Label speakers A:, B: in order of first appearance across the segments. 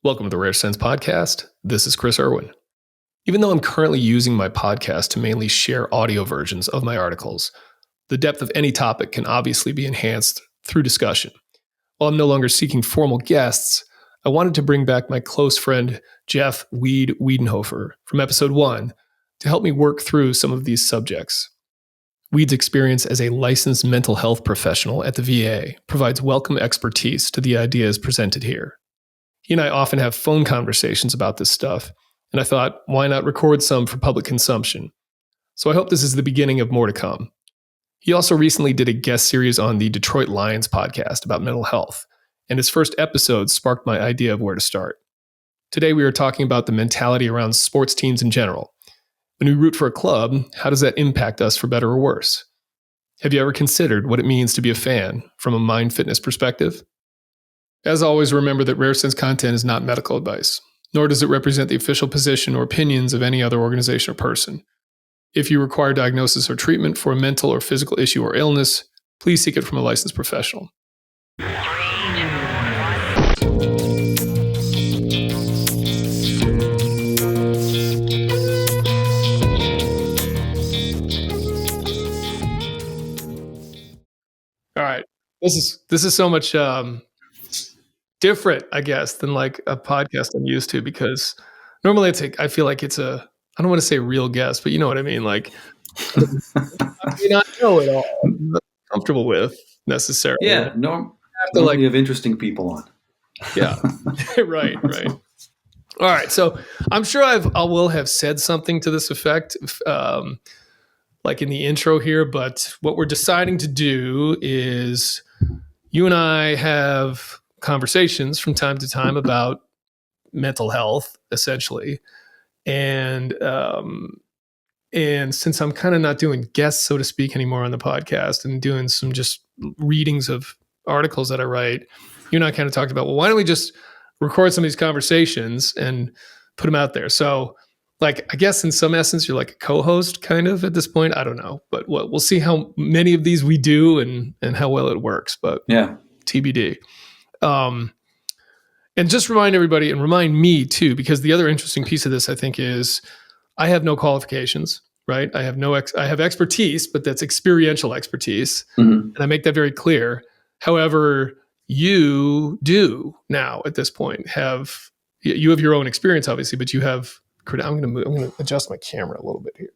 A: Welcome to the Rare Sense Podcast. This is Chris Irwin. Even though I'm currently using my podcast to mainly share audio versions of my articles, the depth of any topic can obviously be enhanced through discussion. While I'm no longer seeking formal guests, I wanted to bring back my close friend Jeff Widenhofer from episode 1 to help me work through some of these subjects. Weed's experience as a licensed mental health professional at the VA provides welcome expertise to the ideas presented here. He and I often have phone conversations about this stuff, and I thought, why not record some for public consumption? So I hope this is the beginning of more to come. He also recently did a guest series on the Detroit Lions podcast about mental health, and his first episode sparked my idea of where to start. Today we are talking about the mentality around sports teams in general. When we root for a club, how does that impact us for better or worse? Have you ever considered what it means to be a fan from a mind fitness perspective? As always, remember that Rare Sense content is not medical advice, nor does it represent the official position or opinions of any other organization or person. If you require diagnosis or treatment for a mental or physical issue or illness, please seek it from a licensed professional. All right. This is so much different, I guess, than like a podcast I'm used to, because normally I feel like it's I don't want to say real guest, but you know what I mean? Like, I may not know it all. I'm not comfortable with necessarily.
B: Yeah, normally you have interesting people on.
A: Yeah, right. All right, so I'm sure I will have said something to this effect, like in the intro here. But what we're deciding to do is you and I have conversations from time to time about mental health, essentially, and since I'm kind of not doing guests, so to speak, anymore on the podcast and doing some just readings of articles that I write, you and I kind of talked about, well, why don't we just record some of these conversations and put them out there? So, like, I guess in some essence, you're like a co-host kind of at this point. I don't know, but we'll see how many of these we do and how well it works. But
B: yeah,
A: TBD. And just remind everybody and remind me too, because the other interesting piece of this, I think, is I have no qualifications, right? I have I have expertise, but that's experiential expertise.
B: Mm-hmm.
A: And I make that very clear. However, you do now at this point you have your own experience, obviously, but you have, I'm going to adjust my camera a little bit here.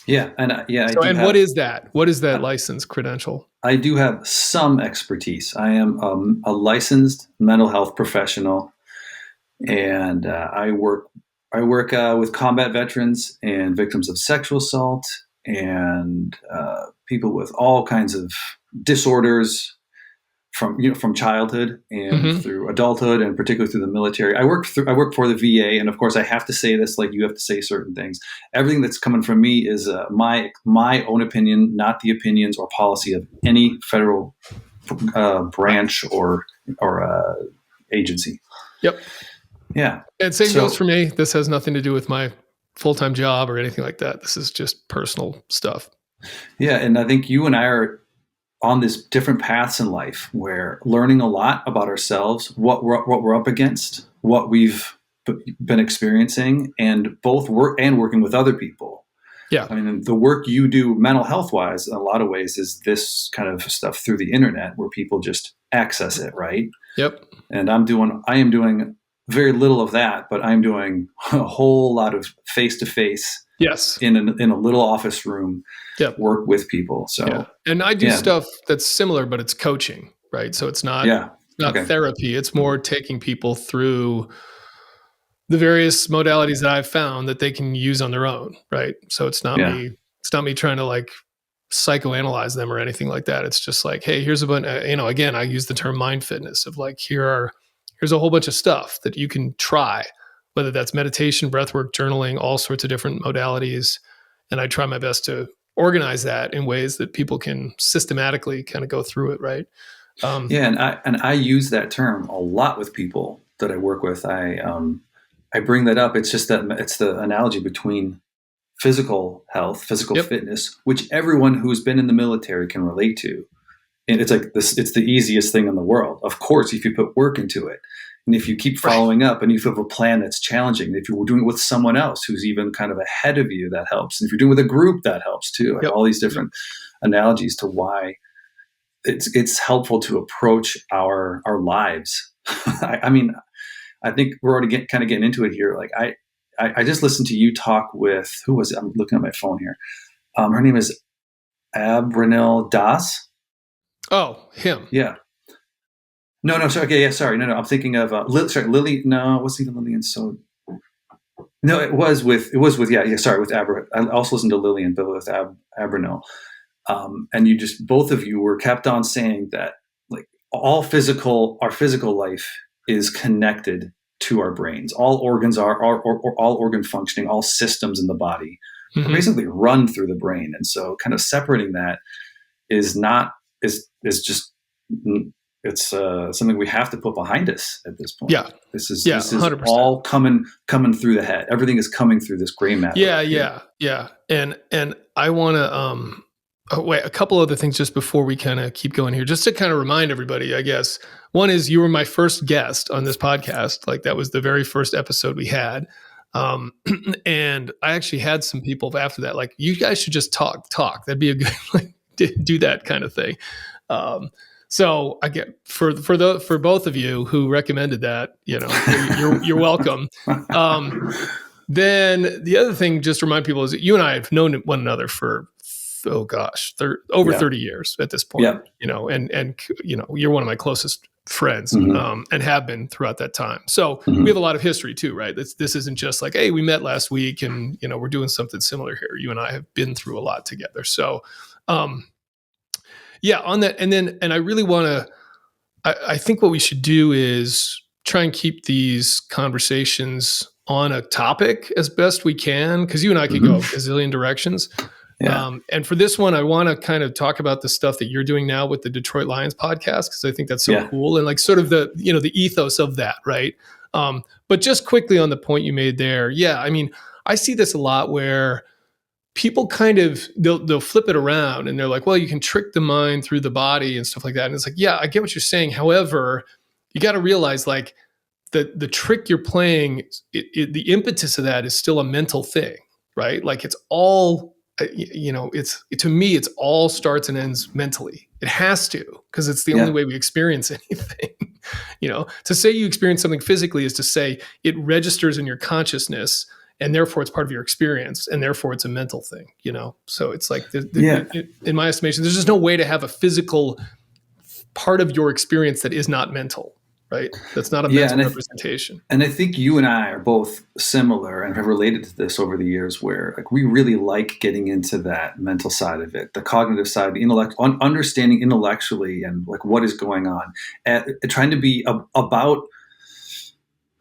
B: Yeah.
A: What is that? What is that license credential?
B: I do have some expertise. I am a licensed mental health professional, and I work with combat veterans and victims of sexual assault and people with all kinds of disorders from childhood and through adulthood, and particularly through the military. I work for the VA, and of course I have to say this, like you have to say certain things. Everything that's coming from me is my own opinion, not the opinions or policy of any federal branch or agency.
A: Yep.
B: Yeah.
A: And same goes for me. This has nothing to do with my full-time job or anything like that. This is just personal stuff.
B: Yeah, and I think you and I are on these different paths in life, where learning a lot about ourselves, what we're up against, what we've been experiencing, and working with other people.
A: Yeah.
B: I mean, the work you do mental health wise, in a lot of ways, is this kind of stuff through the internet where people just access it, right?
A: Yep.
B: And I am doing very little of that, but I'm doing a whole lot of face-to-face.
A: Yes.
B: In a little office room.
A: Yep.
B: Work with people. So,
A: yeah. And I do stuff that's similar, but it's coaching, right? So it's not therapy. It's more taking people through the various modalities that I've found that they can use on their own, right? So it's not me trying to like psychoanalyze them or anything like that. It's just like, hey, here's a bunch. Again, I use the term mind fitness of like, here's a whole bunch of stuff that you can try, whether that's meditation, breathwork, journaling, all sorts of different modalities. And I try my best to organize that in ways that people can systematically kind of go through it, right?
B: And I use that term a lot with people that I work with. I bring that up. It's just that it's the analogy between physical health, physical fitness, which everyone who's been in the military can relate to. And it's like this, it's the easiest thing in the world. Of course, if you put work into it and if you keep following up and if you have a plan that's challenging, if you're doing it with someone else who's even kind of ahead of you, that helps. And if you're doing it with a group, that helps too. Like all these different analogies to why it's helpful to approach our lives. I mean, I think we're already kind of getting into it here. Like I just listened to you talk with, who was it? I'm looking at my phone here. Her name is Abrinil Das.
A: Oh, him.
B: Yeah. No, sorry. Okay, yeah, sorry. No. I'm thinking of Lily. No, it wasn't even Lillian. So no, it was with yeah. Sorry, with Abra. I also listened to Lillian, but with Abrinil. And you just, both of you were kept on saying that like our physical life is connected to our brains. All organs are all organ functioning, all systems in the body are basically run through the brain. And so kind of separating that is just, it's something we have to put behind us at this point.
A: Yeah.
B: This is
A: 100%.
B: all coming through the head. Everything is coming through this gray matter.
A: Yeah. And I want to, wait, a couple other things just before we kind of keep going here, just to kind of remind everybody, I guess. One is you were my first guest on this podcast. Like that was the very first episode we had. And I actually had some people after that, like, you guys should just talk. That'd be a good, like, do that kind of thing. So I get for both of you who recommended that, you're welcome. Then the other thing, just to remind people, is that you and I have known one another for, oh gosh, over 30 years at this point.
B: Yeah.
A: And you're one of my closest friends, and have been throughout that time. So we have a lot of history too, right? This isn't just like, hey, we met last week and we're doing something similar here. You and I have been through a lot together. So on that, and I really want to, I think what we should do is try and keep these conversations on a topic as best we can, because you and I could go a gazillion directions.
B: Yeah.
A: And for this one, I want to kind of talk about the stuff that you're doing now with the Detroit Lions podcast, because I think that's so cool, and like sort of the the ethos of that, right? But just quickly on the point you made there, I mean, I see this a lot where people kind of they'll flip it around and they're like, well, you can trick the mind through the body and stuff like that, and it's like, yeah, I get what you're saying. However, you got to realize like the trick you're playing, the impetus of that is still a mental thing, right? Like it's all. To me, it's all starts and ends mentally. It has to, because it's the only way we experience anything. To say you experience something physically is to say it registers in your consciousness, and therefore it's part of your experience, and therefore it's a mental thing. So it's like, in my estimation, there's just no way to have a physical part of your experience that is not mental. Right? That's not a mental representation.
B: And I think you and I are both similar and have related to this over the years, where like we really like getting into that mental side of it, the cognitive side, the intellect, understanding intellectually and like what is going on, and trying to be about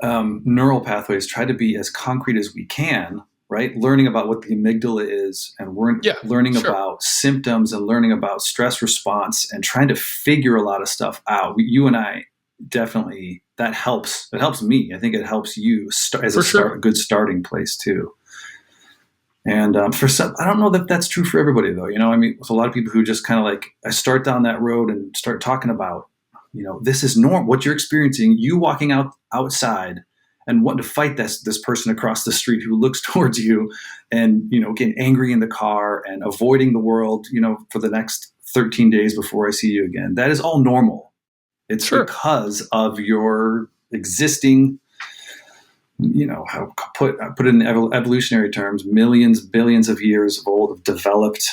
B: neural pathways, try to be as concrete as we can, right? Learning about what the amygdala is, and we're learning about symptoms and learning about stress response and trying to figure a lot of stuff out. You and I, definitely, that helps. It helps me. I think it helps you a good starting place too. And for some, I don't know that that's true for everybody though. I mean, there's a lot of people who just kind of like, I start down that road and start talking about, this is normal. What you're experiencing, you walking outside and wanting to fight this person across the street who looks towards you, and getting angry in the car and avoiding the world, for the next 13 days before I see you again. That is all normal. It's because of your existing, put it in evolutionary terms, millions, billions of years old of developed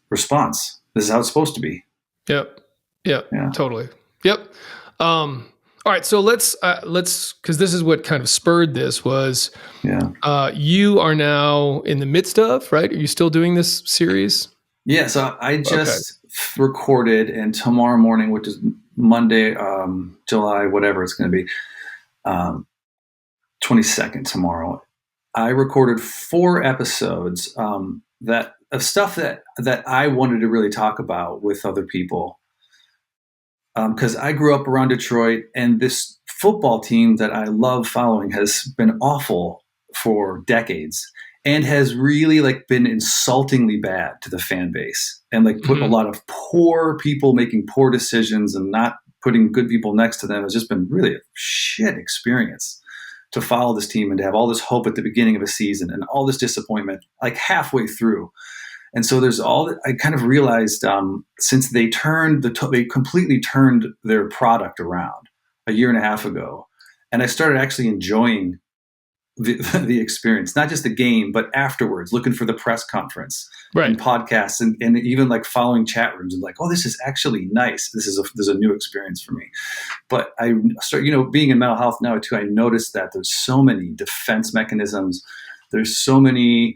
B: response. This is how it's supposed to be.
A: Yep. Yeah. Totally. Yep. All right. So let's, because this is what kind of spurred this was, you are now in the midst of, right? Are you still doing this series?
B: Yeah. So I just recorded, and tomorrow morning, which is Monday, July, whatever it's going to be, 22nd tomorrow, I recorded 4 episodes of stuff that I wanted to really talk about with other people. Because I grew up around Detroit, and this football team that I love following has been awful for decades. and has really like been insultingly bad to the fan base, and like put a lot of poor people making poor decisions and not putting good people next to them. It's just been really a shit experience to follow this team and to have all this hope at the beginning of a season and all this disappointment like halfway through. And so there's all I kind of realized since they completely turned their product around a year and a half ago, and I started actually enjoying the experience, not just the game, but afterwards, looking for the press conference and podcasts and even like following chat rooms and like, oh, this is actually nice. This is a new experience for me. But I start, being in mental health now too, I noticed that there's so many defense mechanisms. There's so many,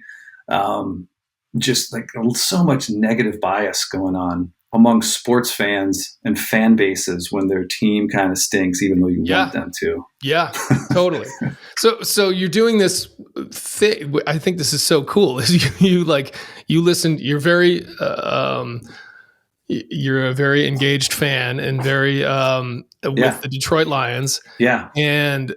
B: just like so much negative bias going on among sports fans and fan bases when their team kind of stinks, even though you want them to.
A: Yeah, totally. So you're doing this thing. I think this is so cool. Is you listen. You're a very engaged fan and very with the Detroit Lions.
B: Yeah,
A: and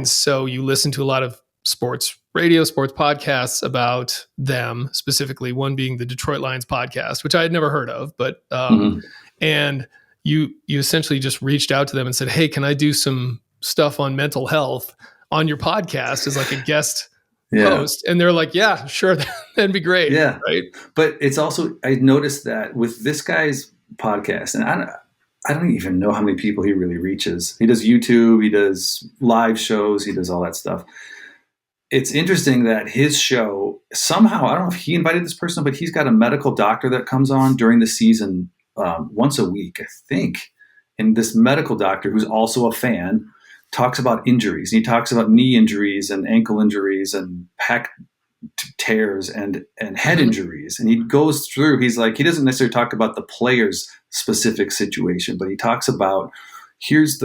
A: so you listen to a lot of sports radio, sports podcasts about them, specifically one being the Detroit Lions podcast, which I had never heard of, but and you essentially just reached out to them and said, hey, can I do some stuff on mental health on your podcast as like a guest host? And they're like, yeah, sure. That'd be great.
B: Yeah.
A: Right.
B: But it's also, I noticed that with this guy's podcast, and I don't even know how many people he really reaches. He does YouTube, he does live shows, he does all that stuff. It's interesting that his show somehow, I don't know if he invited this person, but he's got a medical doctor that comes on during the season once a week, I think. And this medical doctor, who's also a fan, talks about injuries. He talks about knee injuries and ankle injuries and pec tears and head injuries. And he goes through, he doesn't necessarily talk about the player's specific situation, but he talks about here's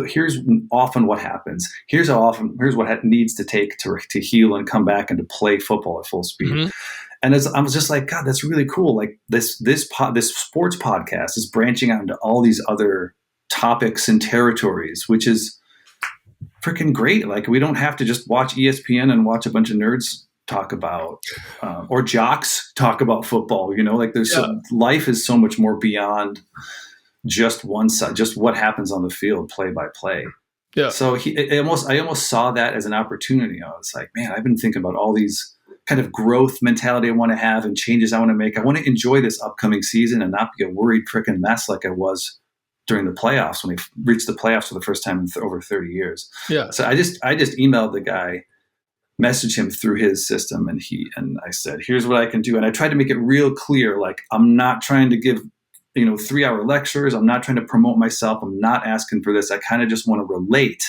B: often what happens. Here's what needs to take to heal and come back and to play football at full speed. And I was just like, God, that's really cool. Like this sports podcast is branching out into all these other topics and territories, which is freaking great. Like we don't have to just watch ESPN and watch a bunch of nerds talk about, or jocks talk about football. Like life is so much more beyond just one side, just what happens on the field, play by play. Yeah. So I almost saw that as an opportunity. I was like, man, I've been thinking about all these kind of growth mentality I want to have and changes I want to make. I want to enjoy this upcoming season and not be a worried freaking mess like I was during the playoffs when we reached the playoffs for the first time in over 30 years. Yeah. So I just emailed the guy, messaged him through his system, and I said, here's what I can do. And I tried to make it real clear. Like, I'm not trying to give 3-hour lectures. I'm not trying to promote myself. I'm not asking for this. I kind of just want to relate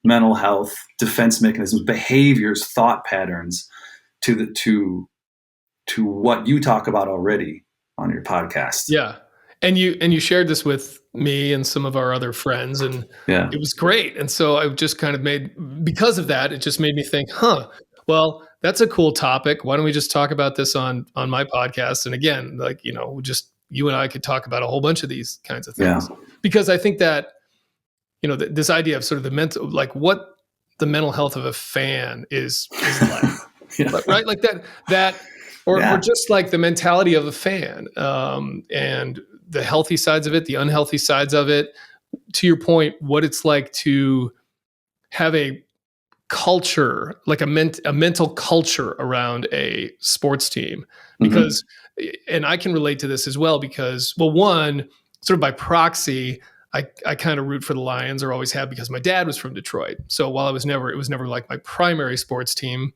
B: mental health, defense mechanisms, behaviors, thought patterns to what you talk about already on your podcast.
A: Yeah. And you shared this with me and some of our other friends, and it was great. And so I just kind of because of that, it just made me think, well, that's a cool topic. Why don't we just talk about this on my podcast? And again, like, just you and I could talk about a whole bunch of these kinds of things, because I think that, this idea of sort of the mental, like what the mental health of a fan is like, right? Like that, or just like the mentality of a fan, and the healthy sides of it, the unhealthy sides of it. To your point, what it's like to have a culture, like a mental culture around a sports team, because, and I can relate to this as well, because, well, one, sort of by proxy, I kind of root for the Lions, or always have, because my dad was from Detroit. So while it was never like my primary sports team,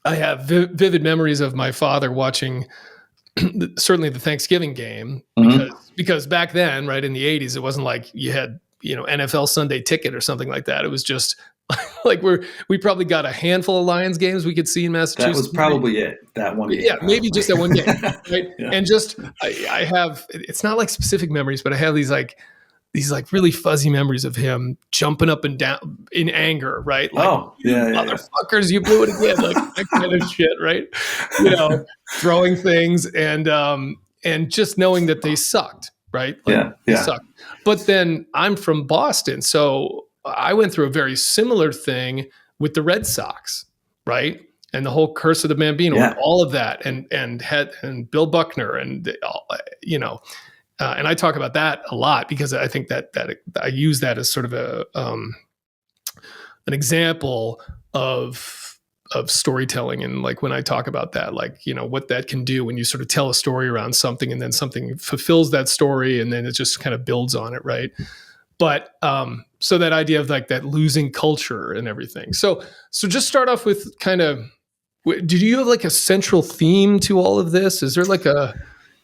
A: I have vivid memories of my father watching certainly the Thanksgiving game, because back then, right, in the 80s, it wasn't like you had, NFL Sunday Ticket or something like that. It was just like we probably got a handful of Lions games we could see in Massachusetts.
B: That was probably it, that one game.
A: Yeah, maybe just that one game, right? And just, I have, it's not like specific memories, but I have these really fuzzy memories of him jumping up and down in anger, right? Like, motherfuckers, you blew it again, like that kind of shit, right? Throwing things and just knowing that they sucked, right? Like, they sucked. But then I'm from Boston, so I went through a very similar thing with the Red Sox, right? and the whole Curse of the Bambino and
B: Yeah.
A: all of that, and Bill Buckner, and and I talk about that a lot because I think that I use that as sort of an example of storytelling. And like when I talk about that, like, what that can do when you sort of tell a story around something and then something fulfills that story and then it just kind of builds on it. Right. But so that idea of like that losing culture and everything. So just start off with kind of, did you have like a central theme to all of this? Is there like a...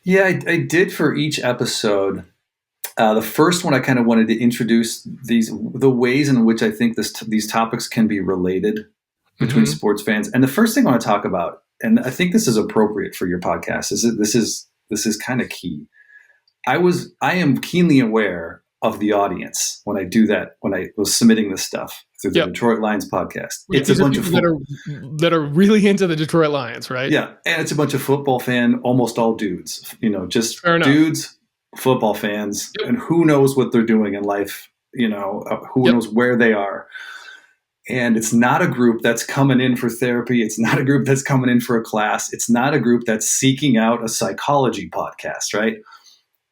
B: Yeah, I did for each episode. The first one, I kind of wanted to introduce the ways in which I think these topics can be related between sports fans. And the first thing I want to talk about, and I think this is appropriate for your podcast, is that this is kind of key. I am keenly aware of the audience when I do that, when I was submitting this stuff through the Detroit Lions podcast.
A: It's a bunch of that are really into the Detroit Lions, right?
B: Yeah, and it's a bunch of football almost all dudes, just dudes, football fans, and who knows what they're doing in life, who knows where they are. And it's not a group that's coming in for therapy. It's not a group that's coming in for a class. It's not a group that's seeking out a psychology podcast, right?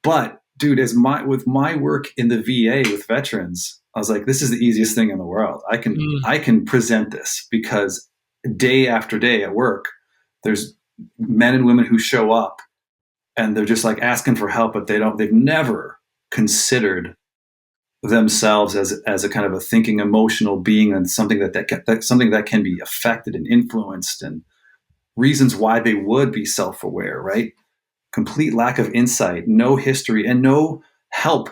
B: But dude, with my work in the VA with veterans, I was like, this is the easiest thing in the world. I can present this because day after day at work, there's men and women who show up and they're just like asking for help, but they've never considered themselves as a kind of a thinking, emotional being, and something that can be affected and influenced, and reasons why they would be self-aware, right? Complete lack of insight, no history, and no help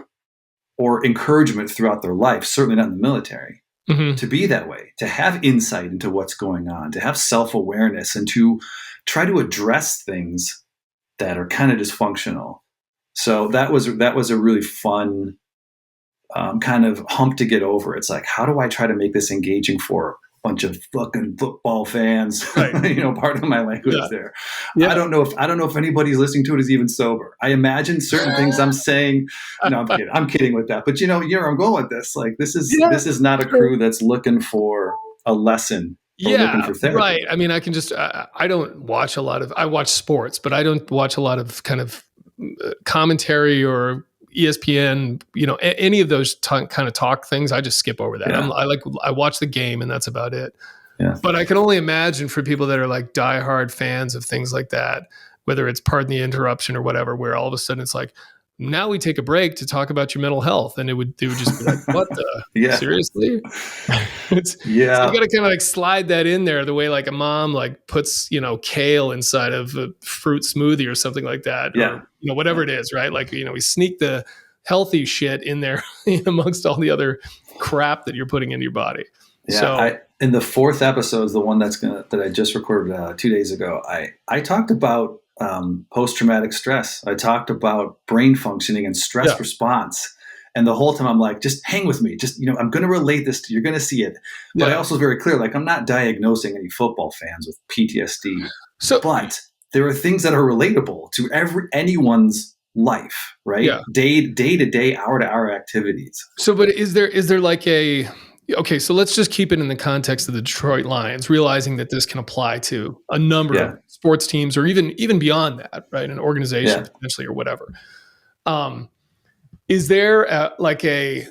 B: or encouragement throughout their life, certainly not in the military, to be that way, to have insight into what's going on, to have self-awareness, and to try to address things that are kind of dysfunctional. So that was a really fun kind of hump to get over. It's like, how do I try to make this engaging for a bunch of fucking football fans? Right. Part of my language there. Yeah. I don't know if anybody's listening to it is even sober. I imagine certain things I'm saying. No, I'm kidding with that. But I'm going with this. Like, this is not a crew that's looking for a lesson. Looking for therapy.
A: Right. I mean, I can just, I don't watch I watch sports, but I don't watch a lot of kind of commentary or ESPN, any of those kind of talk things. I just skip over that. Yeah. I watch the game and that's about it. Yeah. But I can only imagine for people that are like diehard fans of things like that, whether it's Pardon the Interruption or whatever, where all of a sudden it's like, now we take a break to talk about your mental health. And it would just be like, what the, seriously? So you got to kind of like slide that in there the way like a mom like puts, kale inside of a fruit smoothie or something like that.
B: Yeah.
A: Or, whatever it is, right? Like, we sneak the healthy shit in there amongst all the other crap that you're putting into your body.
B: Yeah.
A: So
B: in the fourth episode, the one that I just recorded 2 days ago, I talked about post-traumatic stress. I talked about brain functioning and stress response. And the whole time I'm like, just hang with me. Just, I'm going to relate this to, you're going to see it. But I also was very clear, like, I'm not diagnosing any football fans with PTSD. But there are things that are relatable to anyone's life, right? Yeah. Day to day, hour to hour activities.
A: So, but is there like okay, so let's just keep it in the context of the Detroit Lions, realizing that this can apply to a number of sports teams or even beyond that, right? An organization potentially or whatever. Is there like a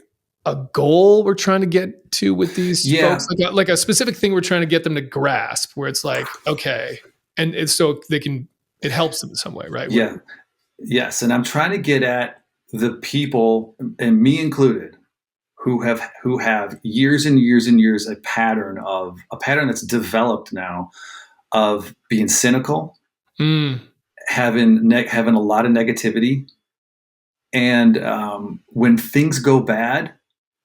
A: goal we're trying to get to with these folks? Like a specific thing we're trying to get them to grasp where it's like, okay, and it's so it helps them in some way, right?
B: Yeah. Yes. And I'm trying to get at the people, and me included, who have years and years and years a pattern that's developed now of being cynical, having a lot of negativity, and when things go bad,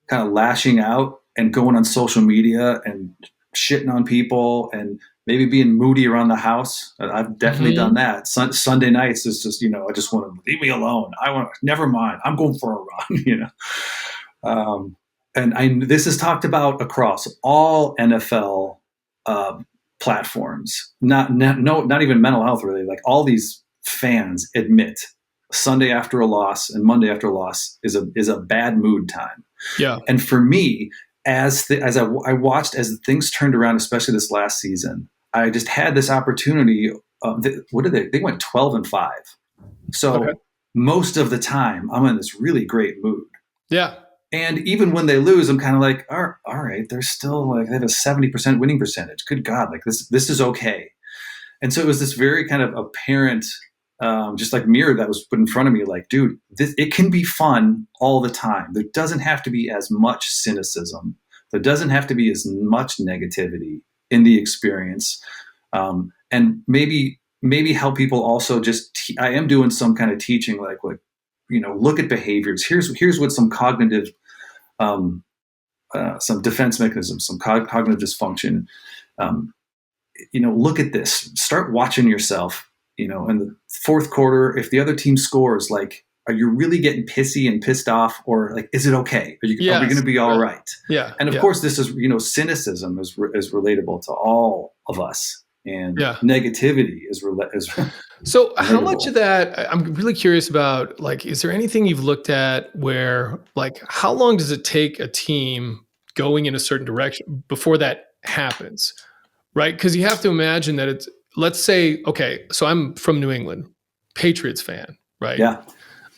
B: kind of lashing out and going on social media and shitting on people and maybe being moody around the house. I've definitely done that. Sunday nights is just, I just want to leave me alone. Never mind. I'm going for a run, And this is talked about across all NFL platforms, not even mental health really. Like, all these fans admit Sunday after a loss and Monday after a loss is a bad mood time.
A: Yeah.
B: And for me, as I watched as things turned around, especially this last season, I just had this opportunity. What did they? They went 12-5.
A: Okay.
B: So most of the time, I'm in this really great mood.
A: Yeah.
B: And even when they lose, I'm kind of like, all right, they're still like, they have a 70% winning percentage. Good God, like this is okay. And so it was this very kind of apparent, just like mirror that was put in front of me, like, dude, it can be fun all the time. There doesn't have to be as much cynicism. There doesn't have to be as much negativity in the experience. And maybe help people also just, I am doing some kind of teaching, like, look at behaviors. Here's what some cognitive, some defense mechanisms, some cognitive dysfunction. Look at this. Start watching yourself. In the fourth quarter, if the other team scores, like, are you really getting pissy and pissed off, or like, is it okay? Are we going to be all right?
A: Yeah.
B: And of course, this is cynicism is relatable to all of us, and negativity is
A: So
B: relatable.
A: How much of that, I'm really curious about, like, is there anything you've looked at where, like, how long does it take a team going in a certain direction before that happens? Right? Because you have to imagine that it's, let's say, okay, so I'm from New England, Patriots fan, right?
B: Yeah.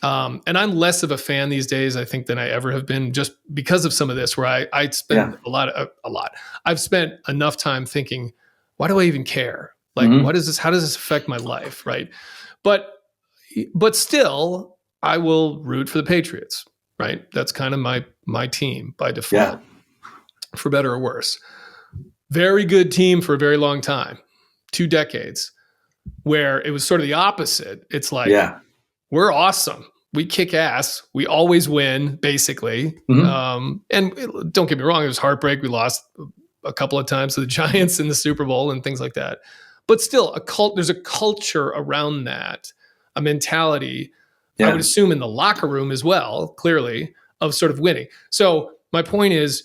A: And I'm less of a fan these days, I think, than I ever have been, just because of some of this, where I spend a lot. I've spent enough time thinking, why do I even care? Like, what is this? How does this affect my life? Right. But still, I will root for the Patriots, right? That's kind of my team by default, for better or worse. Very good team for a very long time, 2 decades, where it was sort of the opposite. It's like, we're awesome. We kick ass. We always win, basically. And don't get me wrong, it was heartbreak. We lost a couple of times to the Giants in the Super Bowl and things like that. But still, there's a culture around that, a mentality, I would assume in the locker room as well, clearly, of sort of winning. So my point is,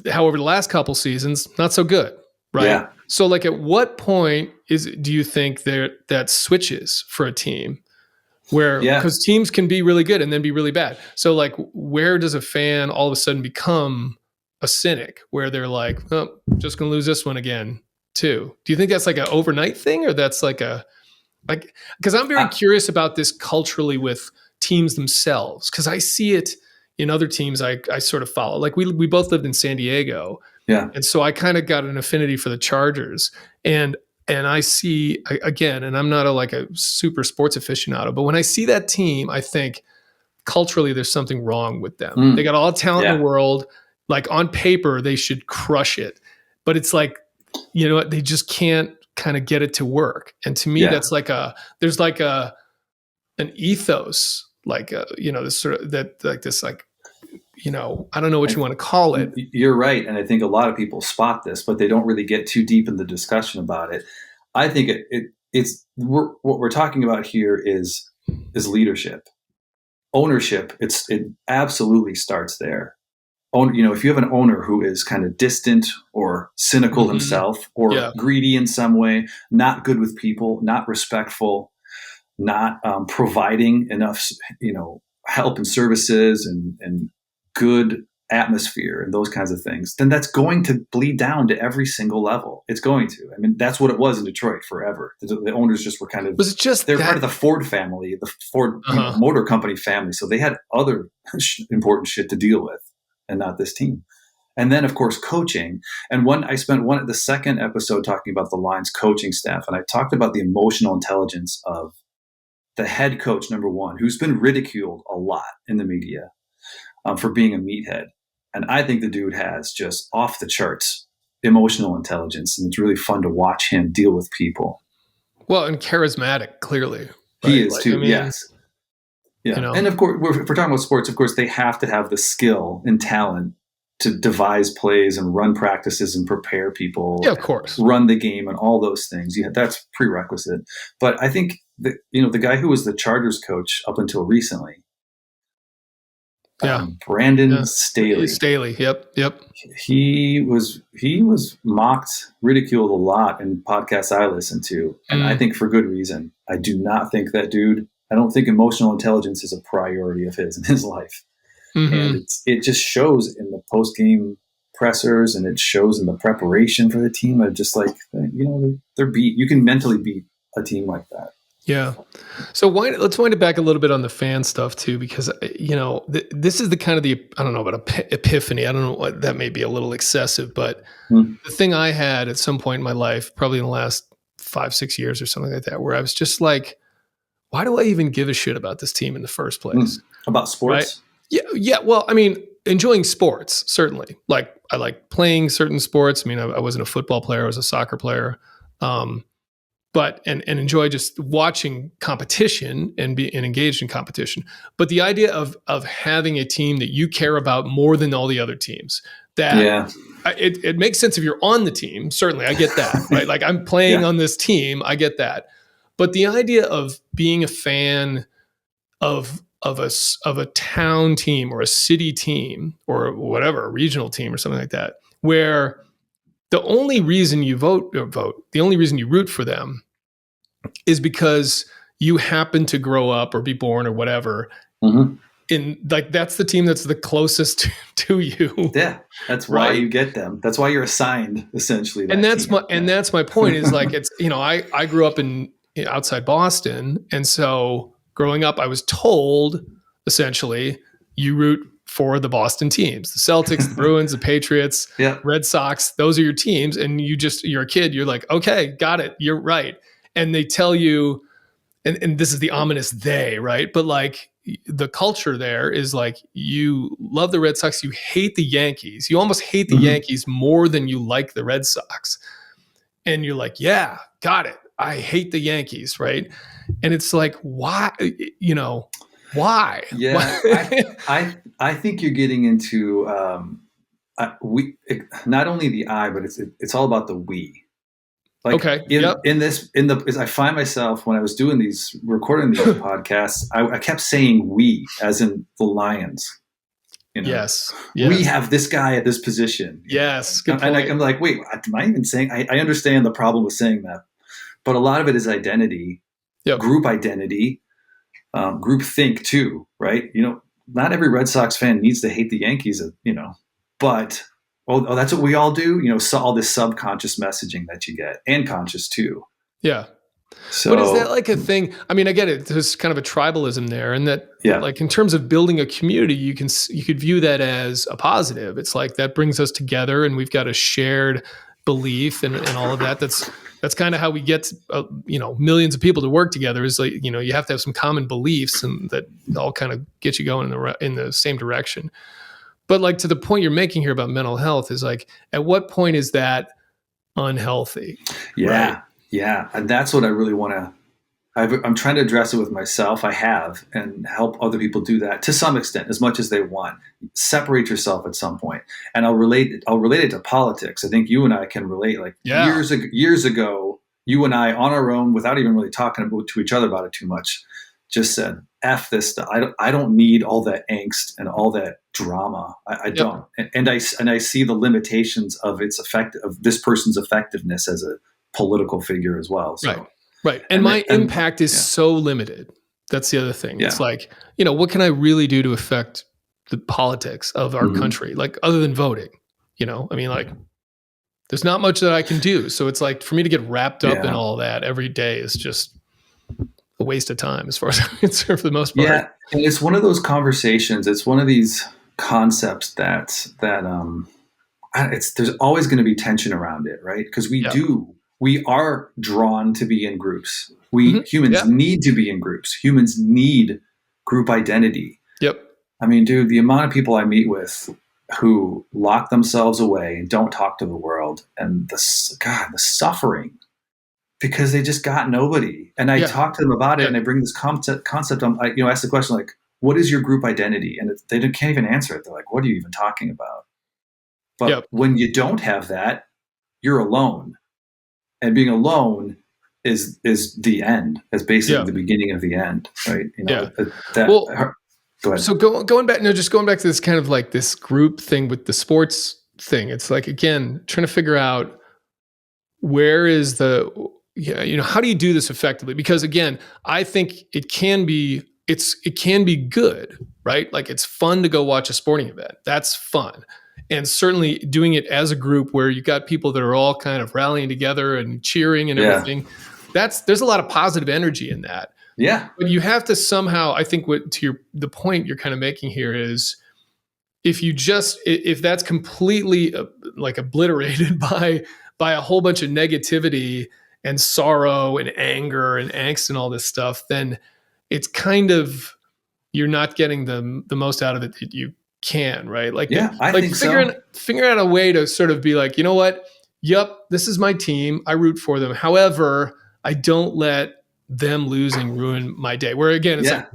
A: however, the last couple seasons, not so good, right?
B: Yeah.
A: So, like, at what point do you think that switches for a team, where, because teams can be really good and then be really bad? So, like, where does a fan all of a sudden become a cynic, where they're like, oh, just gonna lose this one again too? Do you think that's like an overnight thing, or that's like because I'm very curious about this culturally with teams themselves, because I see it in other teams I sort of follow. Like, we both lived in San Diego.
B: Yeah.
A: And so I kind of got an affinity for the Chargers. And I see, again, and I'm not a super sports aficionado, but when I see that team, I think culturally there's something wrong with them. They got all the talent in the world. Like, on paper, they should crush it. But it's like, they just can't kind of get it to work. And to me, that's like there's like an ethos, like, this sort of, that, like, this, like, I don't know what you want to call it.
B: You're right. And I think a lot of people spot this, but they don't really get too deep in the discussion about it. I think it's what we're talking about here is leadership, ownership. It absolutely starts there. If you have an owner who is kind of distant or cynical himself, or greedy in some way, not good with people, not respectful, not providing enough, help and services and good atmosphere and those kinds of things, then that's going to bleed down to every single level. It's going to. I mean, that's what it was in Detroit forever. The owners just were kind of,
A: was it just
B: they're part of the Ford family, the Ford Motor Company family. So they had other important shit to deal with, and not this team. And then, of course, coaching. And I spent the second episode talking about the Lions coaching staff, and I talked about the emotional intelligence of the head coach, number one, who's been ridiculed a lot in the media for being a meathead. And I think the dude has just off the charts emotional intelligence, and it's really fun to watch him deal with people.
A: Well, and charismatic, clearly. Right?
B: He is too, yes. Yeah. And of course, if we're talking about sports, of course, they have to have the skill and talent to devise plays and run practices and prepare people.
A: Yeah, of course.
B: Run the game and all those things. That's prerequisite. But I think that, the guy who was the Chargers coach up until recently, Brandon Staley.
A: Staley, yep.
B: He was mocked, ridiculed a lot in podcasts I listen to, and I think for good reason. I do not think that dude. I don't think emotional intelligence is a priority of his in his life, and it just shows in the post game pressers, and it shows in the preparation for the team. I'm just like, they're beat. You can mentally beat a team like that.
A: Yeah. So let's wind it back a little bit on the fan stuff too, because this is the kind of I don't know about epiphany. I don't know what that may be a little excessive, but the thing I had at some point in my life, probably in the last 5-6 years or something like that, where I was just like, why do I even give a shit about this team in the first place?
B: About sports?
A: Right? Yeah. Well, I mean, enjoying sports, certainly. Like I like playing certain sports. I mean, I wasn't a football player, I was a soccer player. But enjoy just watching competition and be engaged in competition. But the idea of having a team that you care about more than all the other teams, that it makes sense if you're on the team. Certainly, I get that, right? Like I'm playing on this team, I get that. But the idea of being a fan of a town team or a city team or whatever, a regional team or something like that, where the only reason you the only reason you root for them is because you happen to grow up or be born or whatever. In like, that's the team that's the closest to you.
B: Yeah. That's why you get them. That's why you're assigned essentially.
A: And that's my point is like, it's, I grew up in outside Boston. And so growing up, I was told essentially you root for the Boston teams, the Celtics, the Bruins, the Patriots, Red Sox. Those are your teams. And you're a kid. You're like, okay, got it. You're right. And they tell you, and this is the ominous they, right? But like the culture there is like, you love the Red Sox, you hate the Yankees. You almost hate the Yankees more than you like the Red Sox. And you're like, yeah, got it. I hate the Yankees, right? And it's like, why? Why?
B: Yeah, I think you're getting into not only the I, but it's all about the we. Like as I find myself when I was recording these podcasts, I kept saying we, as in the Lions.
A: Yes.
B: We have this guy at this position.
A: Yes.
B: Good point. And I'm like, wait, am I even saying? I understand the problem with saying that, but a lot of it is identity, group identity, group think too, right? Not every Red Sox fan needs to hate the Yankees, but. Oh, that's what we all do. So all this subconscious messaging that you get, and conscious too.
A: Yeah.
B: So,
A: but is that like a thing? I mean, I get it. There's kind of a tribalism there, and that, like in terms of building a community, you could view that as a positive. It's like that brings us together, and we've got a shared belief, and all of that. That's kind of how we get millions of people to work together. Is like you have to have some common beliefs, and that all kind of get you going in the same direction. But like to the point you're making here about mental health is like, at what point is that unhealthy?
B: Yeah.
A: Right?
B: Yeah. And that's what I really want to, I'm trying to address it with myself. I have, and help other people do that to some extent, as much as they want. Separate yourself at some point. And I'll relate it to politics. I think you and I can relate. Like years ago, you and I on our own, without even really talking to each other about it too much, just said, F this stuff. I don't need all that angst and all that drama. I don't. And I see the limitations of of this person's effectiveness as a political figure as well. So.
A: Right. And my impact is so limited. That's the other thing. It's like, what can I really do to affect the politics of our country? Like, other than voting, I mean, like, there's not much that I can do. So it's like, for me to get wrapped up in all that every day is just a waste of time, as far as I'm concerned, for the most part.
B: Yeah, and it's one of those conversations. It's one of these concepts that there's always going to be tension around it, right? Because we are drawn to be in groups. Humans need to be in groups. Humans need group identity.
A: Yep.
B: I mean, dude, the amount of people I meet with who lock themselves away and don't talk to the world, and the suffering. Because they just got nobody. And I talk to them about it, and I bring this concept. Ask the question, like, what is your group identity? And they can't even answer it. They're like, what are you even talking about? But when you don't have that, you're alone. And being alone is the end. It's basically the beginning of the end, right? Go ahead.
A: So going back to this kind of like this group thing with the sports thing. It's like, again, trying to figure out where is how do you do this effectively? Because again, I think it can be good, right? Like, it's fun to go watch a sporting event. That's fun. and certainly doing it as a group where you got people that are all kind of rallying together and cheering and everything. There's a lot of positive energy in that.
B: Yeah.
A: But you have to somehow, I think the point you're kind of making here is, if that's completely like obliterated by a whole bunch of negativity and sorrow and anger and angst and all this stuff, then it's kind of, you're not getting the most out of it that you can, right? Like,
B: I think
A: figuring out a way to sort of be like, you know what? Yep, this is my team. I root for them. However, I don't let them losing ruin my day. Where again, it's like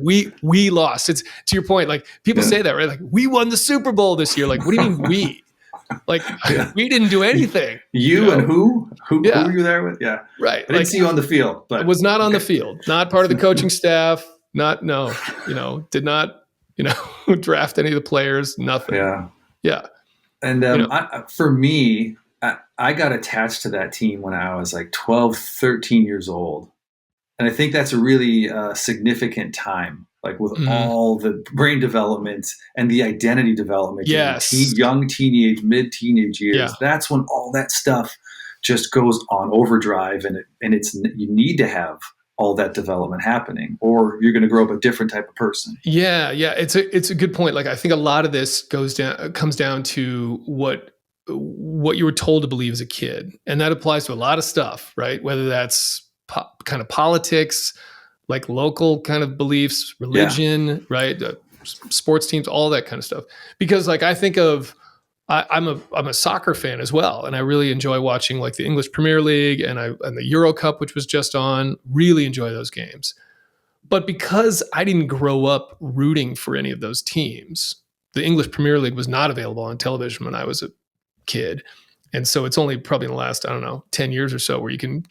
A: we lost. It's to your point. Like people say that, right? Like we won the Super Bowl this year. Like, what do you mean we? Like we didn't do anything.
B: And who were you there with? Yeah,
A: right.
B: I didn't see you on the field, but
A: I was not on the field. Not part of the coaching staff. Did not draft any of the players. Nothing. Yeah.
B: And for me, I got attached to that team when I was like 12, 13 years old. And I think that's a really significant time, like with all the brain development and the identity development.
A: Yes.
B: Young teenage, mid-teenage years.
A: Yeah.
B: That's when all that stuff just goes on overdrive, and you need to have all that development happening, or you're going to grow up a different type of person.
A: Yeah. It's a good point. Like I think a lot of this comes down to what you were told to believe as a kid, and that applies to a lot of stuff, right? Whether that's kind of politics, like local kind of beliefs, religion, right? Sports teams, all that kind of stuff. Because like I think of, I'm a soccer fan as well, and I really enjoy watching like the English Premier League and the Euro Cup, which was just on. Really enjoy those games. But because I didn't grow up rooting for any of those teams, the English Premier League was not available on television when I was a kid. And so it's only probably in the last, 10 years or so where you can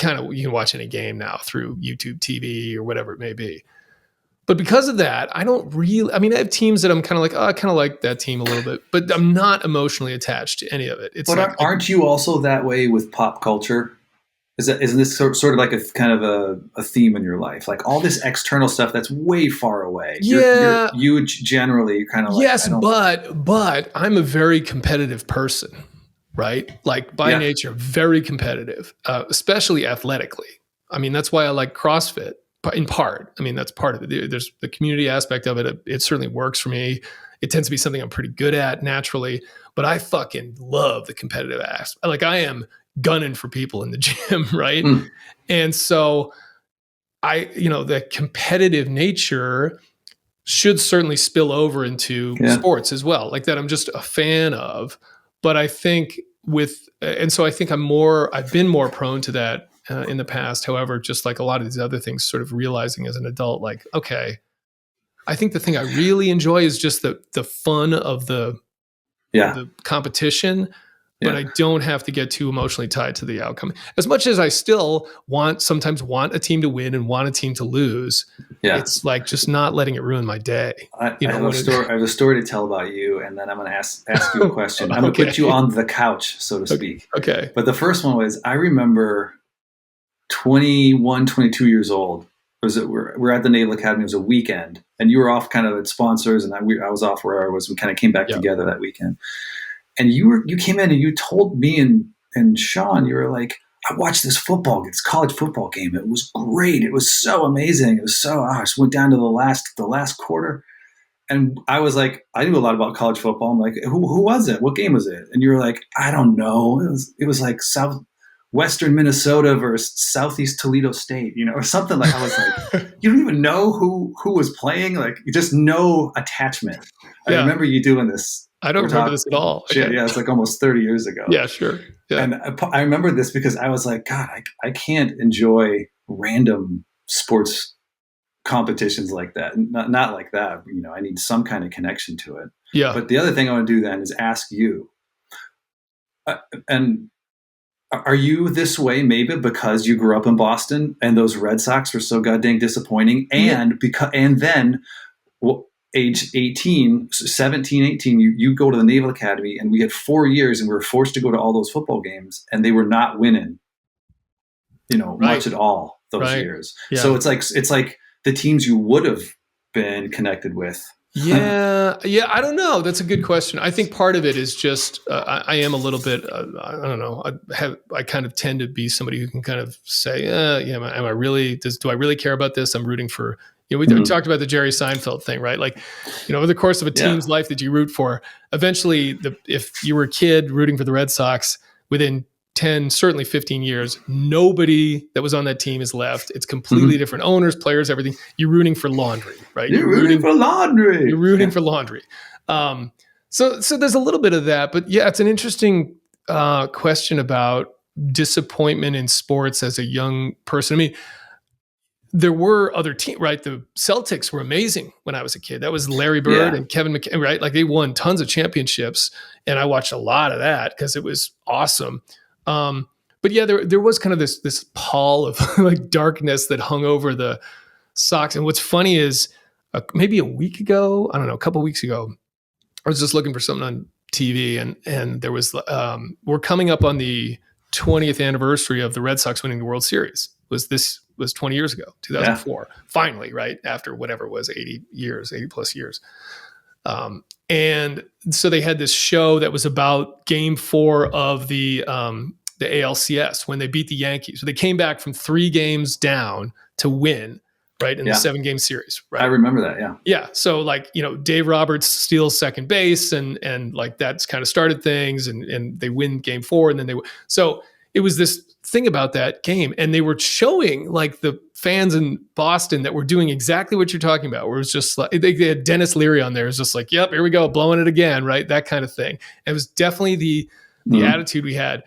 A: watch any game now through YouTube TV or whatever it may be. But because of that, I have teams that I'm kind of like, I kind of like that team a little bit, but I'm not emotionally attached to any of it. It's
B: but aren't you also that way with pop culture? Isn't this sort of like a kind of a theme in your life? Like all this external stuff that's way far away.
A: Yeah.
B: You generally, you're kind of like,
A: yes, but I'm a very competitive person. Right? Like by nature, very competitive, especially athletically. I mean, that's why I like CrossFit in part. I mean, that's part of it. There's the community aspect of it. It certainly works for me. It tends to be something I'm pretty good at naturally, but I fucking love the competitive aspect. Like I am gunning for people in the gym. Right. And so the competitive nature should certainly spill over into sports as well. Like that I'm just a fan of. But I think I've been more prone to that in the past. However, just like a lot of these other things, sort of realizing as an adult, like, okay, I think the thing I really enjoy is just the fun of the competition, but I don't have to get too emotionally tied to the outcome. As much as I still sometimes want a team to win and want a team to lose, it's like just not letting it ruin my day.
B: I have a story to tell about you, and then I'm going to ask you a question. I'm going to put you on the couch, so to speak.
A: Okay.
B: But the first one was, I remember 21, 22 years old. We're at the Naval Academy. It was a weekend, and you were off kind of at sponsors, and I was off where I was. We kind of came back together that weekend. And you came in and you told me and Sean, you were like, I watched this college football game. It was great. It was so amazing. It was I just went down to the last quarter. And I was like, I knew a lot about college football. I'm like, who was it? What game was it? And you were like, I don't know. It was like Southwestern Minnesota versus Southeast Toledo State, or something like. I was like, you don't even know who was playing. Like, you just no attachment. I remember you doing this.
A: I don't remember this at all.
B: Okay. Yeah, it's like almost 30 years ago.
A: Yeah, sure. Yeah.
B: And I remember this because I was like, God, I can't enjoy random sports competitions like that. Not like that. I need some kind of connection to it.
A: Yeah.
B: But the other thing I want to do then is ask you, and are you this way maybe because you grew up in Boston and those Red Sox were so goddamn disappointing, and then age 17, 18, you go to the Naval Academy, and we had 4 years and we were forced to go to all those football games, and they were not winning, much at all those years. Yeah. So it's like the teams you would have been connected with
A: Yeah, I don't know. That's a good question. I think part of it is just I am a little bit. I don't know. I kind of tend to be somebody who can kind of say, yeah, am I really? Do I really care about this? I'm rooting for. We talked about the Jerry Seinfeld thing, right? Like, over the course of a team's life that you root for, eventually, if you were a kid rooting for the Red Sox, within 10, certainly 15 years, nobody that was on that team is left. It's completely different owners, players, everything. You're rooting for laundry, right?
B: You're rooting for laundry.
A: You're rooting for laundry. So there's a little bit of that, but yeah, it's an interesting question about disappointment in sports as a young person. I mean, there were other teams, right? The Celtics were amazing when I was a kid. That was Larry Bird and Kevin McHale, right? Like they won tons of championships, and I watched a lot of that because it was awesome. But yeah, there was kind of this pall of like darkness that hung over the Sox. And what's funny is maybe a week ago, I don't know, a couple of weeks ago, I was just looking for something on TV, and there was we're coming up on the 20th anniversary of the Red Sox winning the World Series. Was 20 years ago, 2004. Finally, right after whatever it was, 80 plus years. And so they had this show that was about Game 4 of the ALCS when they beat the Yankees. So they came back from 3 games down to win, right, in the 7-game series. Right,
B: I remember that. Yeah,
A: yeah. So like Dave Roberts steals second base, and like that's kind of started things, and they win Game 4, and then so it was this thing about that game, and they were showing like the fans in Boston that were doing exactly what you're talking about, where it was just like they had Dennis Leary on there. It was just like, yep, here we go, blowing it again, right? That kind of thing. And it was definitely the attitude we had.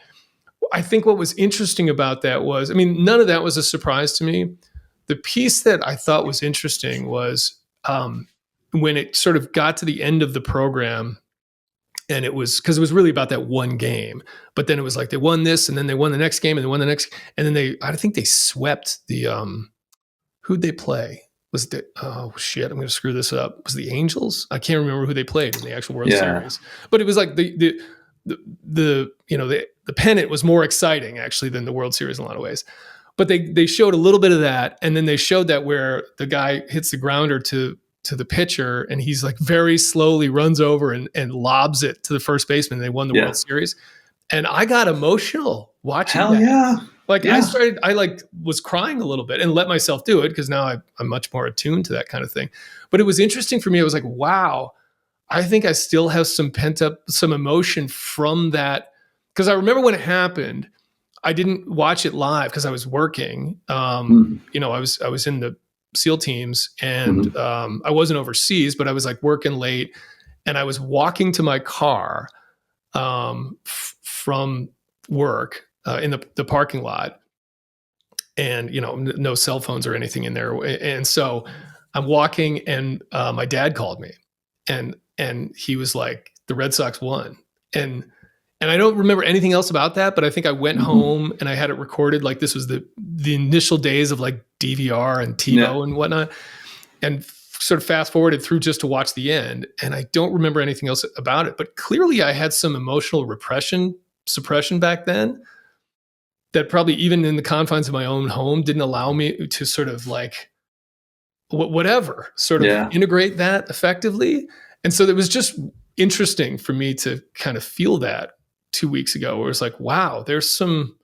A: I think what was interesting about that was, I mean, none of that was a surprise to me. The piece that I thought was interesting was when it sort of got to the end of the program, and it was because it was really about that one game, but then it was like they won this, and then they won the next game, and they won the next, and then I think they swept the who'd they play? Was the I'm going to screw this up. Was the Angels? I can't remember who they played in the actual World Series, but it was like the pennant was more exciting actually than the World Series in a lot of ways. But they showed a little bit of that, and then they showed that where the guy hits the grounder to the pitcher, and he's like very slowly runs over and lobs it to the first baseman. They won the World Series, and I got emotional watching that.
B: Yeah.
A: Like I like was crying a little bit and let myself do it because now I'm much more attuned to that kind of thing. But it was interesting for me. I was like, wow, I think I still have some some emotion from that, because I remember when it happened. I didn't watch it live because I was working. I was in the SEAL teams, and I wasn't overseas, but I was like working late, and I was walking to my car from work in the parking lot, and no cell phones or anything in there, and so I'm walking, and my dad called me, and he was like, the Red Sox won, and I don't remember anything else about that, but I think I went home and I had it recorded. Like this was the initial days of like DVR and TiVo and whatnot, and sort of fast forwarded through just to watch the end. And I don't remember anything else about it, but clearly I had some emotional suppression back then that probably even in the confines of my own home didn't allow me to sort of like whatever sort of integrate that effectively. And so it was just interesting for me to kind of feel that 2 weeks ago, where it's like, wow, there's some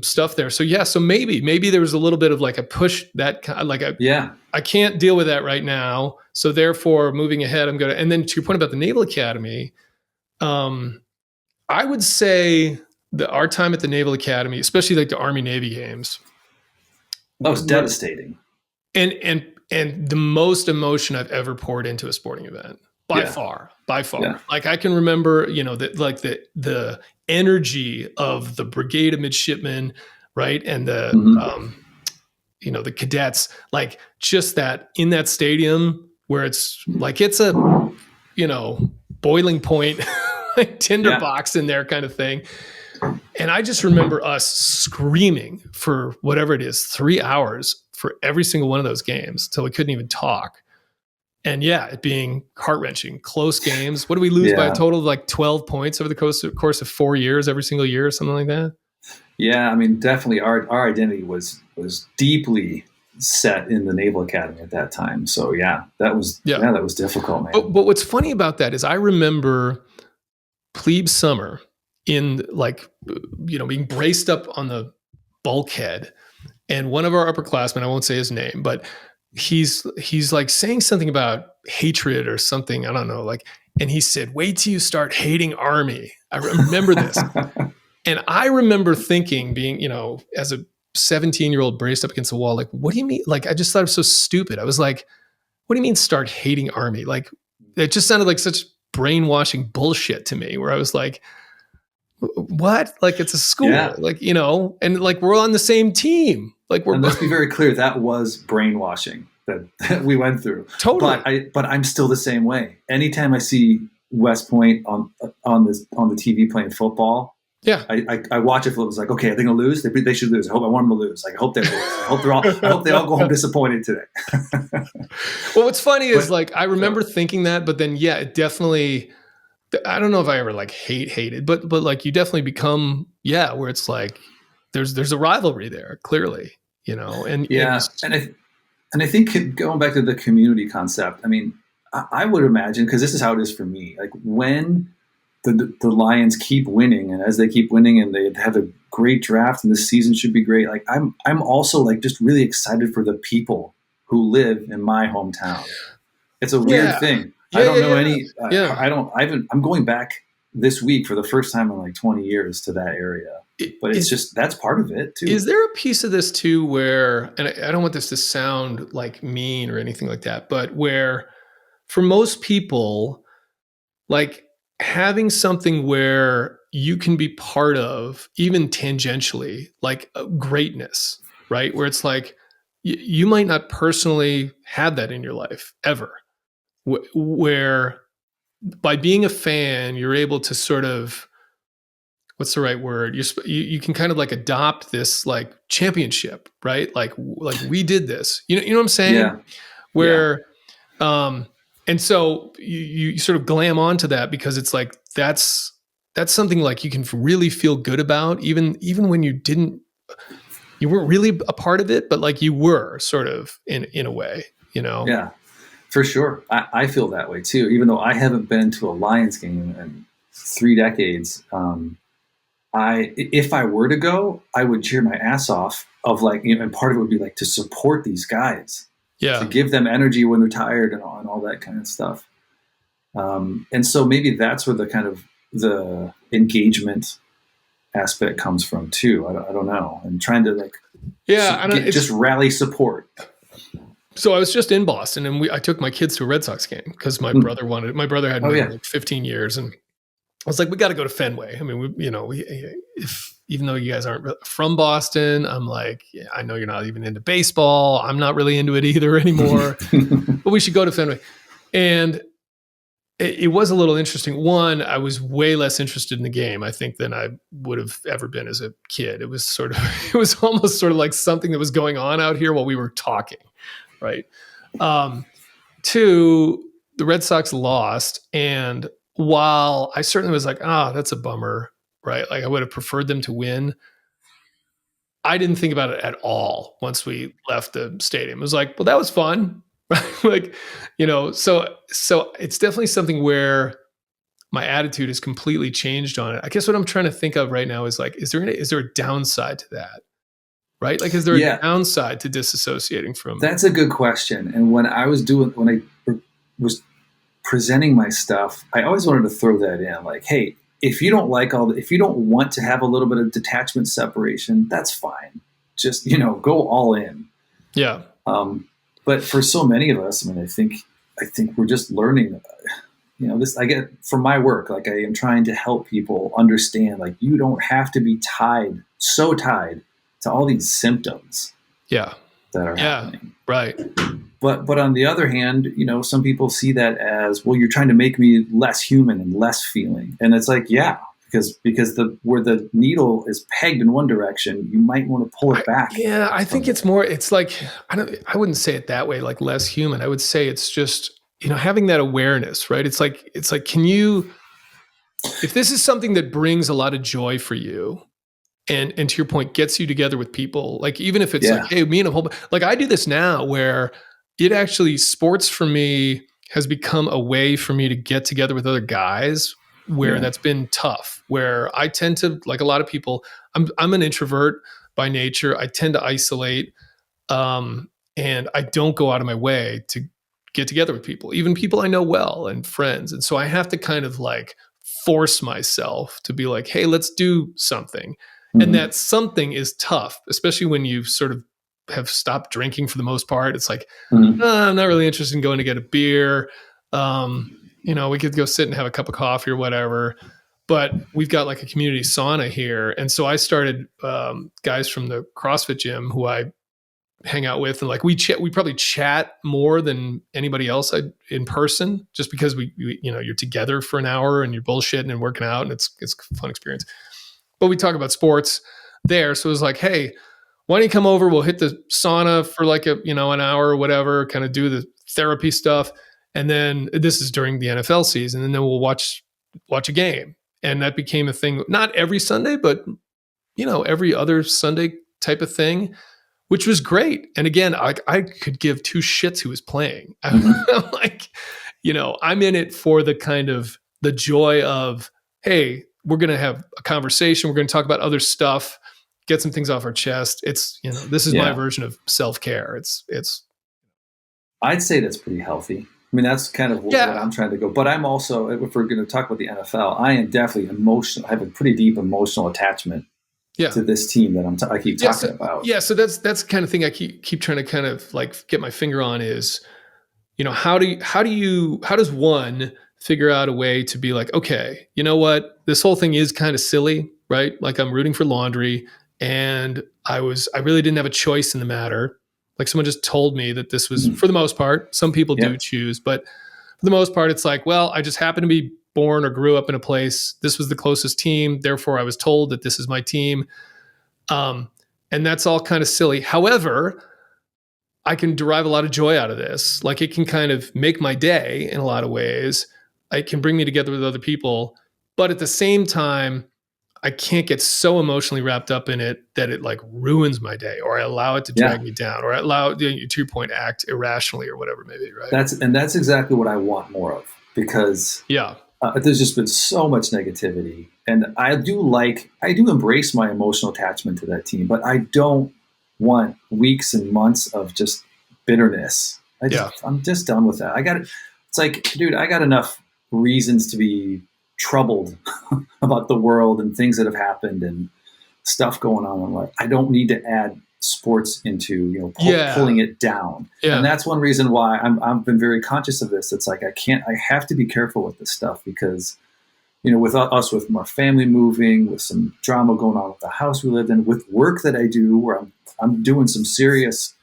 A: stuff there. So so maybe there was a little bit of like a push that like I can't deal with that right now. So therefore, moving ahead, I'm going to. And then to your point about the Naval Academy, I would say that our time at the Naval Academy, especially like the Army Navy games,
B: that was devastating,
A: and the most emotion I've ever poured into a sporting event. By far. Yeah. Like I can remember, the energy of the brigade of midshipmen, right? And the, the cadets, like just that in that stadium where it's like, it's a, boiling point, like tinderbox in there kind of thing. And I just remember us screaming for whatever it is, 3 hours for every single one of those games till we couldn't even talk. And it being heart-wrenching, close games. What do we lose by a total of like 12 points over the course of 4 years, every single year, or something like that?
B: Yeah, I mean, definitely our identity was deeply set in the Naval Academy at that time. So that was difficult, man.
A: But what's funny about that is I remember plebe summer in being braced up on the bulkhead, and one of our upperclassmen, I won't say his name, but he's like saying something about hatred or something, I don't know, like, and he said, "Wait till you start hating Army." I remember this. And I remember thinking, being, as a 17-year-old braced up against the wall, like, what do you mean? Like, I just thought it was so stupid. I was like, what do you mean start hating Army? Like, it just sounded like such brainwashing bullshit to me, where I was like, what? Like, it's a school, and like, we're on the same team. Like,
B: and let's be very clear, that was brainwashing that we went through.
A: Totally.
B: But I'm still the same way. Anytime I see West Point on the TV playing football, I watch it. It was like, okay, are they going to lose? They should lose. I want them to lose. Like, I hope they lose. I hope they all go home disappointed today.
A: Well, what's funny is, like, I remember thinking that, but then it definitely, I don't know if I ever like hated, but like, you definitely become, where it's like, there's a rivalry there, clearly, and
B: I think going back to the community concept, I mean, I would imagine, because this is how it is for me, like, when the Lions keep winning, and as they keep winning and they have a great draft and this season should be great, like, I'm also, like, just really excited for the people who live in my hometown. It's a weird thing. I don't know any. I'm going back this week for the first time in like 20 years to that area. But it's just, that's part of it too.
A: Is there a piece of this too where, and I don't want this to sound like mean or anything like that, but where for most people, like, having something where you can be part of, even tangentially, like, greatness, right? Where it's like, you might not personally have that in your life ever, where by being a fan, you're able to sort of, what's the right word? You can kind of like adopt this, like, championship, right? Like we did this, you know what I'm saying?
B: Yeah.
A: Where, and so you sort of glam onto that, because it's like, that's something, like, you can really feel good about, even when you weren't really a part of it, but like, you were sort of in a way,
B: Yeah, for sure. I feel that way too, even though I haven't been to a Lions game in 3 decades. If I were to go, I would cheer my ass off, of like, and part of it would be like to support these guys, to give them energy when they're tired and all that kind of stuff. And so maybe that's where the kind of the engagement aspect comes from too. I don't know. And trying to, like, just rally support.
A: So I was just in Boston, and I took my kids to a Red Sox game because my brother wanted it. My brother hadn't been like 15 years, and I was like, we got to go to Fenway. I mean, even though you guys aren't from Boston, I'm like, I know you're not even into baseball. I'm not really into it either anymore, but we should go to Fenway. And it was a little interesting. One, I was way less interested in the game, I think, than I would have ever been as a kid. It was almost sort of like something that was going on out here while we were talking, right? Two, the Red Sox lost, and while I certainly was like, that's a bummer, right? Like, I would have preferred them to win, I didn't think about it at all once we left the stadium. It was like, well, that was fun. Like, so it's definitely something where my attitude has completely changed on it. I guess what I'm trying to think of right now is like, is there a downside to that? Right? Like, is there a downside to disassociating from?
B: That's a good question. And when I was presenting my stuff, I always wanted to throw that in, like, hey, if you don't want to have a little bit of detachment, separation, that's fine. Just, go all in.
A: Yeah.
B: But for so many of us, I mean, I think we're just learning, this, I get from my work, like, I am trying to help people understand, like, you don't have to be so tied to all these symptoms.
A: Yeah.
B: That are happening.
A: Right.
B: But on the other hand, some people see that as, well, you're trying to make me less human and less feeling. And it's like, because where the needle is pegged in one direction, you might want to pull it back.
A: I think it's more, it's like, I wouldn't say it that way, like less human. I would say it's just, having that awareness, right? It's like, if this is something that brings a lot of joy for you, and to your point, gets you together with people. Like, even if it's like,
B: Yeah.
A: hey, me and a whole, like I do this now where it actually, sports for me has become a way for me to get together with other guys where
B: Yeah.
A: that's been tough, where I tend to, like a lot of people, I'm an introvert by nature. I tend to isolate. And I don't go out of my way to get together with people, even people I know well and friends. And so I have to kind of like force myself to be like, hey, let's do something. And
B: Mhm.
A: that something is tough, especially when you sort of have stopped drinking for the most part. It's like,
B: Mhm.
A: I'm not really interested in going to get a beer. Um, we could go sit and have a cup of coffee or whatever. But we've got like a community sauna here. And so I started guys from the CrossFit gym who I hang out with, and like we probably chat more than anybody else in person, just because we you're together for an hour and you're bullshitting and working out, and it's a fun experience. But we talk about sports there, so it was like, hey, why don't you come over, we'll hit the sauna for like an hour or whatever, kind of do the therapy stuff, and then this is during the NFL season, and then we'll watch a game. And that became a thing, not every Sunday, but every other Sunday type of thing, which was great. And again, I could give two shits who was playing.
B: Mhm.
A: I'm like, I'm in it for the kind of the joy of, hey, we're going to have a conversation. We're going to talk about other stuff, get some things off our chest. It's, this is my
B: Yeah.
A: version of self-care. It's,
B: I'd say that's pretty healthy. I mean, that's kind of what
A: yeah,
B: I'm trying to go. But I'm also, if we're going to talk about the NFL, I am definitely emotional. I have a pretty deep emotional attachment
A: yeah.
B: to this team that I keep
A: Yeah.
B: talking
A: So,
B: about.
A: yeah. So that's the kind of thing I keep trying to kind of like get my finger on is, how does one figure out a way to be like, okay, you know what, this whole thing is kind of silly, right? Like, I'm rooting for laundry, and I really didn't have a choice in the matter. Like, someone just told me that this was,
B: Mhm.
A: for the most part, some people do
B: Yep.
A: choose, but for the most part, it's like, well, I just happened to be born or grew up in a place. This was the closest team. Therefore, I was told that this is my team. Um, and that's all kind of silly. However, I can derive a lot of joy out of this. Like, it can kind of make my day in a lot of ways. It can bring me together with other people. But at the same time, I can't get so emotionally wrapped up in it that it like ruins my day, or I allow it to
B: Yeah.
A: drag me down, or I allow, to your point, act irrationally or whatever, maybe. Right.
B: That's exactly what I want more of, because
A: Yeah.
B: there's just been so much negativity, and I do embrace my emotional attachment to that team, but I don't want weeks and months of just bitterness.
A: Yeah.
B: I'm just done with that. It's like, dude, I got enough reasons to be troubled about the world and things that have happened and stuff going on in life. I don't need to add sports into,
A: Yeah.
B: pulling it down. And
A: Yeah.
B: that's one reason why I've been very conscious of this. It's like, I have to be careful with this stuff, because, with us, with my family moving, with some drama going on with the house we lived in, with work that I do, where I'm doing some serious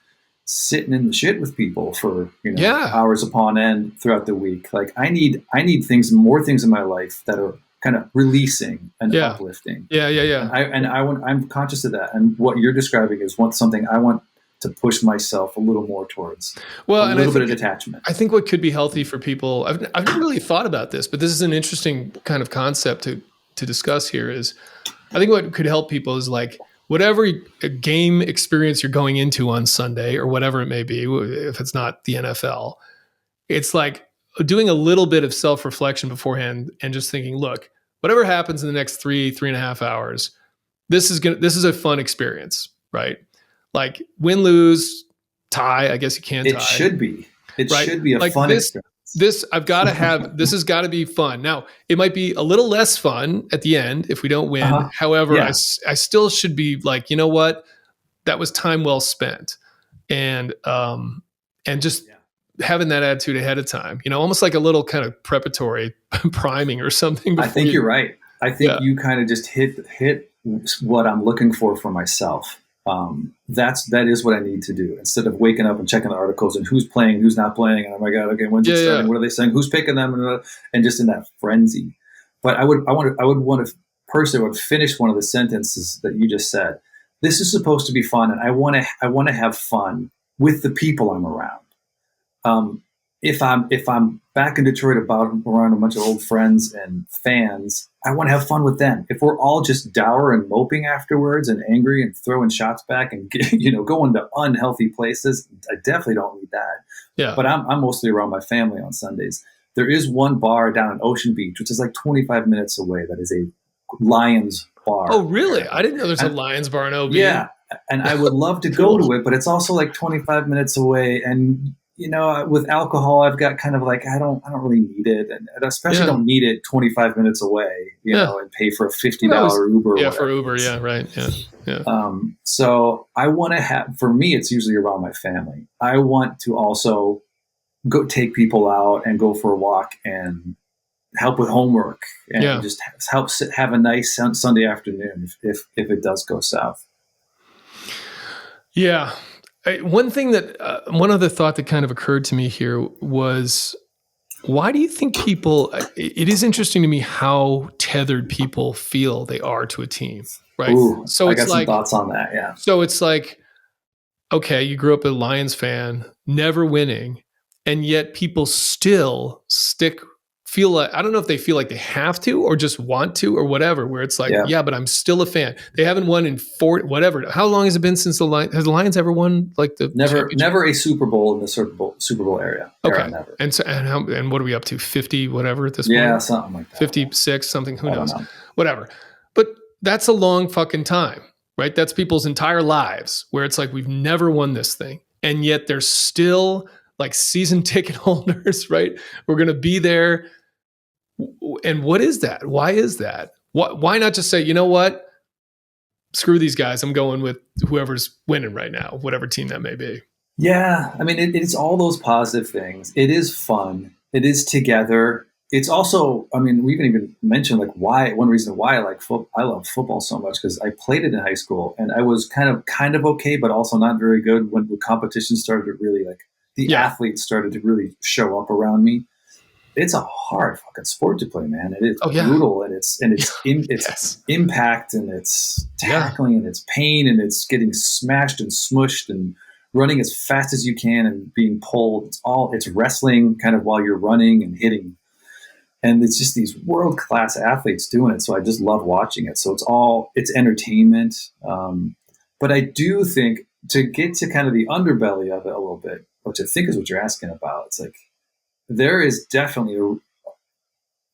B: sitting in the shit with people for,
A: Yeah.
B: hours upon end throughout the week. Like, I need more things in my life that are kind of releasing and
A: Yeah.
B: uplifting.
A: Yeah. Yeah.
B: And
A: Yeah.
B: I'm conscious of that. And what you're describing is something I want to push myself a little more towards, a
A: Well, and
B: little bit of detachment.
A: I think what could be healthy for people, I've never really thought about this, but this is an interesting kind of concept to discuss here, is I think what could help people is like, whatever game experience you're going into on Sunday or whatever it may be, if it's not the NFL, it's like doing a little bit of self-reflection beforehand and just thinking, look, whatever happens in the next 3.5 hours, this is a fun experience, right? Like, win, lose, tie, I guess you can
B: It
A: tie,
B: should be. It
A: right?
B: should be a
A: Like
B: fun
A: this,
B: experience.
A: I've got to have, this has got to be fun. Now, it might be a little less fun at the end if we don't win.
B: Uh-huh.
A: However,
B: Yeah.
A: I still should be like, you know what? That was time well spent. And just having that attitude ahead of time, almost like a little kind of preparatory priming or something
B: I
A: before
B: think
A: you.
B: you're right. I think
A: Yeah.
B: you kind of just hit what I'm looking for myself. That is what I need to do, instead of waking up and checking the articles and who's playing, who's not playing, and oh my god, okay, when's it starting?
A: Yeah.
B: What are they saying? Who's picking them? And just in that frenzy. But I would want to personally would finish one of the sentences that you just said. This is supposed to be fun, and I want to have fun with the people I'm around. if I'm back in Detroit about around a bunch of old friends and fans, I want to have fun with them. If we're all just dour and moping afterwards and angry and throwing shots back and going to unhealthy places, I definitely don't need that.
A: Yeah.
B: But I'm mostly around my family on Sundays. There is one bar down in Ocean Beach, which is like 25 minutes away. That is a Lions bar.
A: Oh, really? I didn't know there's a Lions bar in OB.
B: Yeah, and I would love to go to it, but it's also like 25 minutes away. And with alcohol, I've got kind of like I don't really need it, and I especially don't need it 25 minutes away, and pay for a $50 Uber.
A: Yeah, for Uber. Yeah, right. Yeah.
B: So I want to have. For me, it's usually around my family. I want to also go take people out and go for a walk and help with homework and just help have a nice Sunday afternoon if it does go south.
A: Yeah. One other thought that kind of occurred to me here was, why do you think people, it is interesting to me how tethered people feel they are to a team, right?
B: Ooh, so I got some thoughts on that. Yeah.
A: So it's like, okay, you grew up a Lions fan, never winning, and yet people still feel like, I don't know if they feel like they have to or just want to or whatever, where it's like, but I'm still a fan. They haven't won in whatever. How long has it been since has the Lions ever won like the
B: never a Super Bowl in the Super Bowl area?
A: Okay.
B: Never.
A: And what are we up to? 50 whatever at this point?
B: Yeah, something like that.
A: 56 something, who knows? Whatever. But that's a long fucking time, right? That's people's entire lives where it's like, we've never won this thing. And yet they're still like season ticket holders, right? We're going to be there. And what is that? Why is that? Why not just say, you know what? Screw these guys. I'm going with whoever's winning right now, whatever team that may be.
B: Yeah. I mean, it's all those positive things. It is fun. It is together. It's also, I mean, we even mentioned like one reason why I love football so much, because I played it in high school and I was kind of okay, but also not very good when the competition started to really athletes started to really show up around me. It's a hard fucking sport to play, man. It is brutal, and it's impact, and it's tackling, and it's pain, and it's getting smashed and smushed, and running as fast as you can, and being pulled. It's wrestling, kind of while you're running and hitting, and it's just these world class athletes doing it. So I just love watching it. So it's entertainment, but I do think to get to kind of the underbelly of it a little bit, which I think is what you're asking about. It's like, there is definitely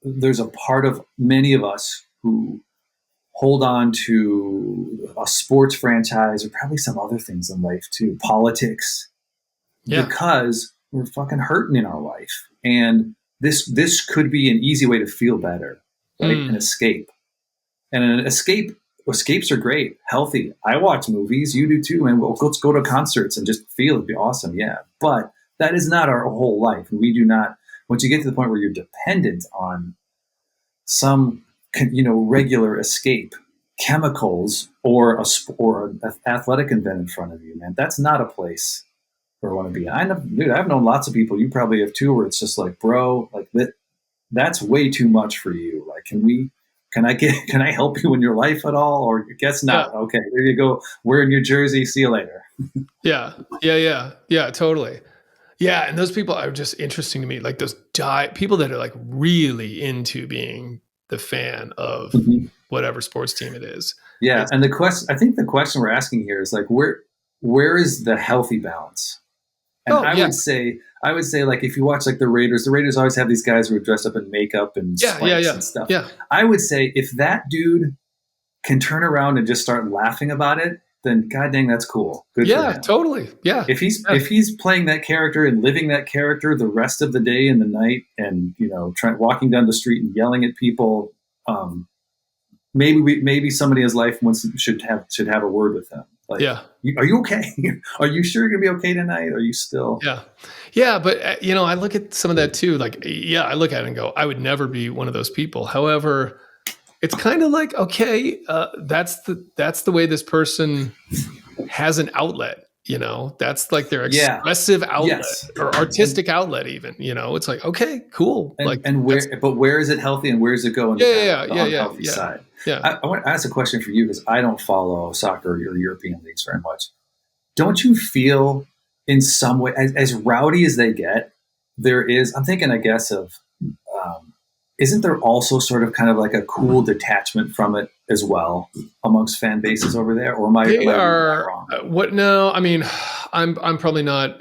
B: there's a part of many of us who hold on to a sports franchise or probably some other things in life too, politics, because we're fucking hurting in our life. And this could be an easy way to feel better, right? An escape. And escapes are great, healthy. I watch movies, you do too, and let's go to concerts and just feel it'd be awesome. Yeah. But that is not our whole life. And we do not, once you get to the point where you're dependent on some, regular escape, chemicals, or an athletic event in front of you, man, that's not a place where I want to be. I've known lots of people, you probably have too, where it's just like, bro, like that's way too much for you. Like, can I help you in your life at all? Or guess not. Okay, there you go. We're in New Jersey. See you later.
A: Yeah, totally. Yeah, and those people are just interesting to me, like those people that are like really into being the fan of whatever sports team it is.
B: Yeah, and I think the question we're asking here is like, where is the healthy balance? And I would say like if you watch like the Raiders always have these guys who are dressed up in makeup and spikes and stuff. Yeah. I would say if that dude can turn around and just start laughing about it, then god dang, that's cool. Good for him.
A: Totally. Yeah.
B: If he's playing that character and living that character the rest of the day and the night, and walking down the street and yelling at people, maybe somebody in his life should have a word with him. Like, are you okay? Are you sure you're gonna be okay tonight? Are you still?
A: Yeah. But I look at some of that too. Like, I look at it and go, I would never be one of those people. However, it's kind of like, okay, that's the way this person has an outlet, that's like their expressive outlet or artistic outlet even, it's like, okay, cool.
B: But where is it healthy and where does it go on the unhealthy side?
A: Yeah.
B: I want to ask a question for you, because I don't follow soccer or European leagues very much. Don't you feel in some way, as rowdy as they get, there is, I'm thinking, I guess, of, um, isn't there also sort of kind of like a cool detachment from it as well amongst fan bases over there? Or am
A: They
B: I reading that
A: are
B: wrong?
A: what? No, I mean, I'm probably not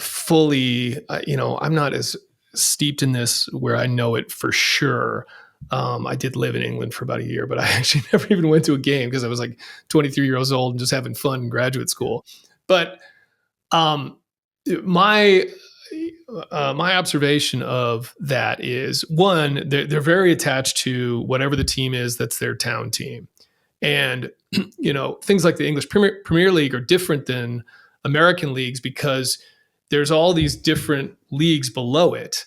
A: fully. I'm not as steeped in this where I know it for sure. I did live in England for about a year, but I actually never even went to a game because I was like 23 years old and just having fun in graduate school. But um, my my observation of that is one, they're very attached to whatever the team is that's their town team. And things like the English Premier League are different than American leagues because there's all these different leagues below it.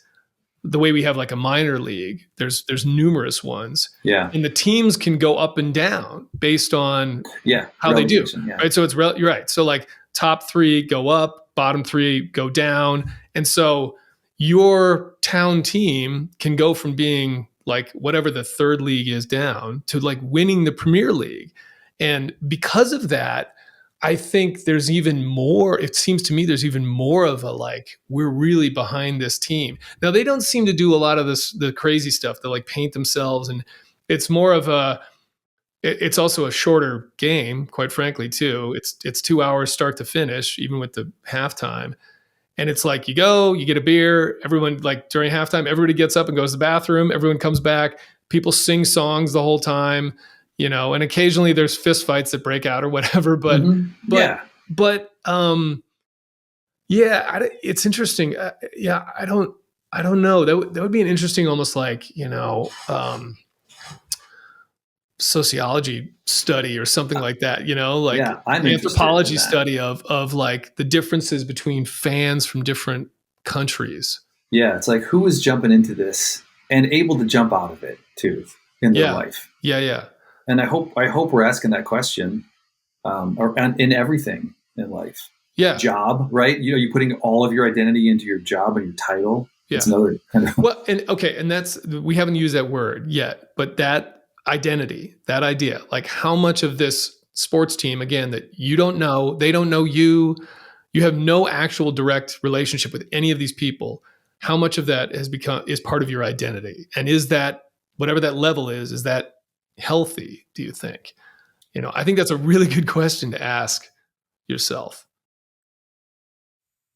A: The way we have like a minor league, there's numerous ones,
B: Yeah.
A: and the teams can go up and down based on
B: Yeah.
A: how they do,
B: Relegation. Yeah.
A: right? So you're right. So like top three go up, bottom three go down, and so your town team can go from being like whatever the third league is down to like winning the Premier League, and because of that, I think there's even more. It seems to me there's even more of a like we're really behind this team. Now they don't seem to do a lot of the crazy stuff. They like paint themselves, and it's more of a it's also a shorter game, quite frankly, too. It's 2 hours start to finish, even with the halftime. And it's like you go, you get a beer. Everyone like during halftime, everybody gets up and goes to the bathroom. Everyone comes back. People sing songs the whole time, and occasionally there's fist fights that break out or whatever. But
B: Mm-hmm.
A: but
B: Yeah.
A: but yeah, it's interesting. Yeah, I don't know. That would be an interesting, almost like sociology study or something like that, like
B: Yeah. I'm interested in
A: anthropology
B: that.
A: study of like the differences between fans from different countries.
B: Yeah. It's like, who is jumping into this and able to jump out of it too in their
A: Yeah.
B: life?
A: Yeah.
B: And I hope we're asking that question, or in everything in life.
A: Yeah.
B: Job, right? You're putting all of your identity into your job and your title.
A: Yeah.
B: It's another kind of.
A: Well, and okay, and we haven't used that word yet, but that identity, that idea, like how much of this sports team, again, that you don't know, they don't know you have no actual direct relationship with any of these people. How much of that is part of your identity? And is that, whatever that level is that healthy, do you think? I think that's a really good question to ask yourself.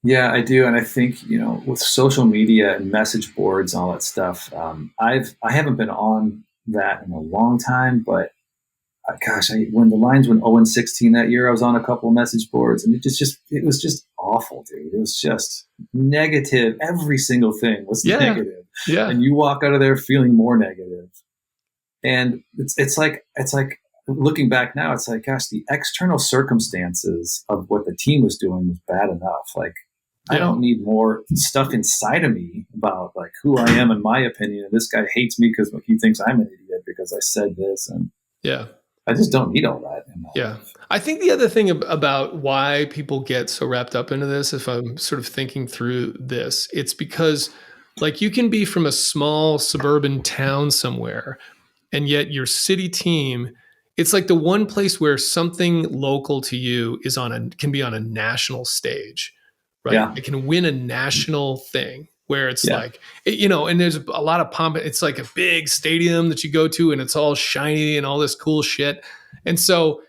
B: Yeah, I do, and I think with social media and message boards and all that stuff, I haven't been on that in a long time, but gosh, when the Lions went 0-16 that year, I was on a couple of message boards, and it was just awful, dude. It was just negative. Every single thing was negative,
A: Yeah.
B: and you walk out of there feeling more negative. And it's like looking back now, it's like, gosh, the external circumstances of what the team was doing was bad enough. Like, I don't need more stuff inside of me about like who I am and my opinion. And this guy hates me because he thinks I'm an idiot because I said this. And
A: Yeah.
B: I just don't need all that in my life.
A: I think the other thing about why people get so wrapped up into this, if I'm sort of thinking through this, it's because like you can be from a small suburban town somewhere, and yet your city team, it's like the one place where something local to you can be on a national stage, right?
B: Yeah.
A: It can win a national thing where it's
B: Yeah.
A: like, and there's a lot of pomp. It's like a big stadium that you go to and it's all shiny and all this cool shit. And so,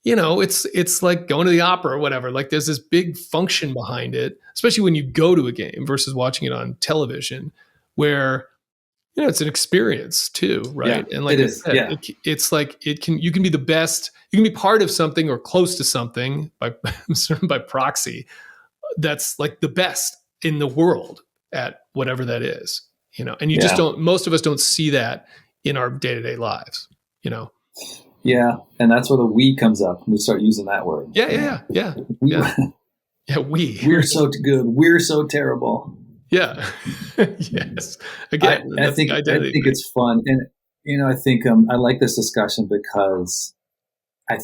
A: it's like going to the opera or whatever. Like there's this big function behind it, especially when you go to a game versus watching it on television, where it's an experience too, right?
B: Yeah,
A: And like
B: it
A: I
B: is.
A: said,
B: Yeah.
A: it's like you can be the best, you can be part of something or close to something by sort of by proxy that's like the best in the world at whatever that is, and you just
B: Yeah.
A: don't, most of us don't see that in our day-to-day lives,
B: Yeah. And that's where the we comes up. We start using that word.
A: Yeah.
B: We,
A: Yeah,
B: we're so good. We're so terrible.
A: Yeah. Yes. Again,
B: I
A: that's
B: think
A: the
B: I
A: identity
B: think
A: thing.
B: it's fun, and I think I like this discussion because I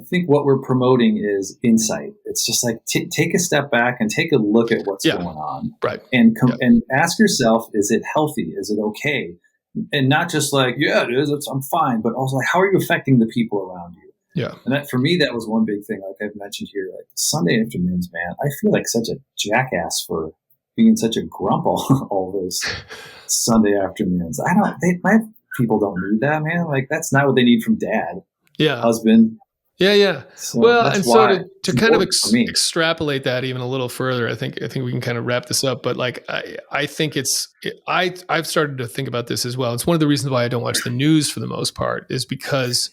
B: think what we're promoting is insight. It's just like take a step back and take a look at what's going on,
A: Right.
B: and and ask yourself: is it healthy? Is it okay? And not just like, yeah, it is. I'm fine, but also like, how are you affecting the people around you?
A: Yeah.
B: And that for me, that was one big thing. Like I've mentioned here, like Sunday afternoons, man, I feel like such a jackass for being such a grump all those Sunday afternoons. My people don't need that, man. Like, that's not what they need from dad,
A: Yeah.
B: husband.
A: Yeah.
B: So
A: Well,
B: that's
A: and
B: why
A: so to
B: it's
A: kind of
B: important for me.
A: extrapolate that even a little further, I think we can kind of wrap this up. But like, I think I've started to think about this as well. It's one of the reasons why I don't watch the news for the most part, is because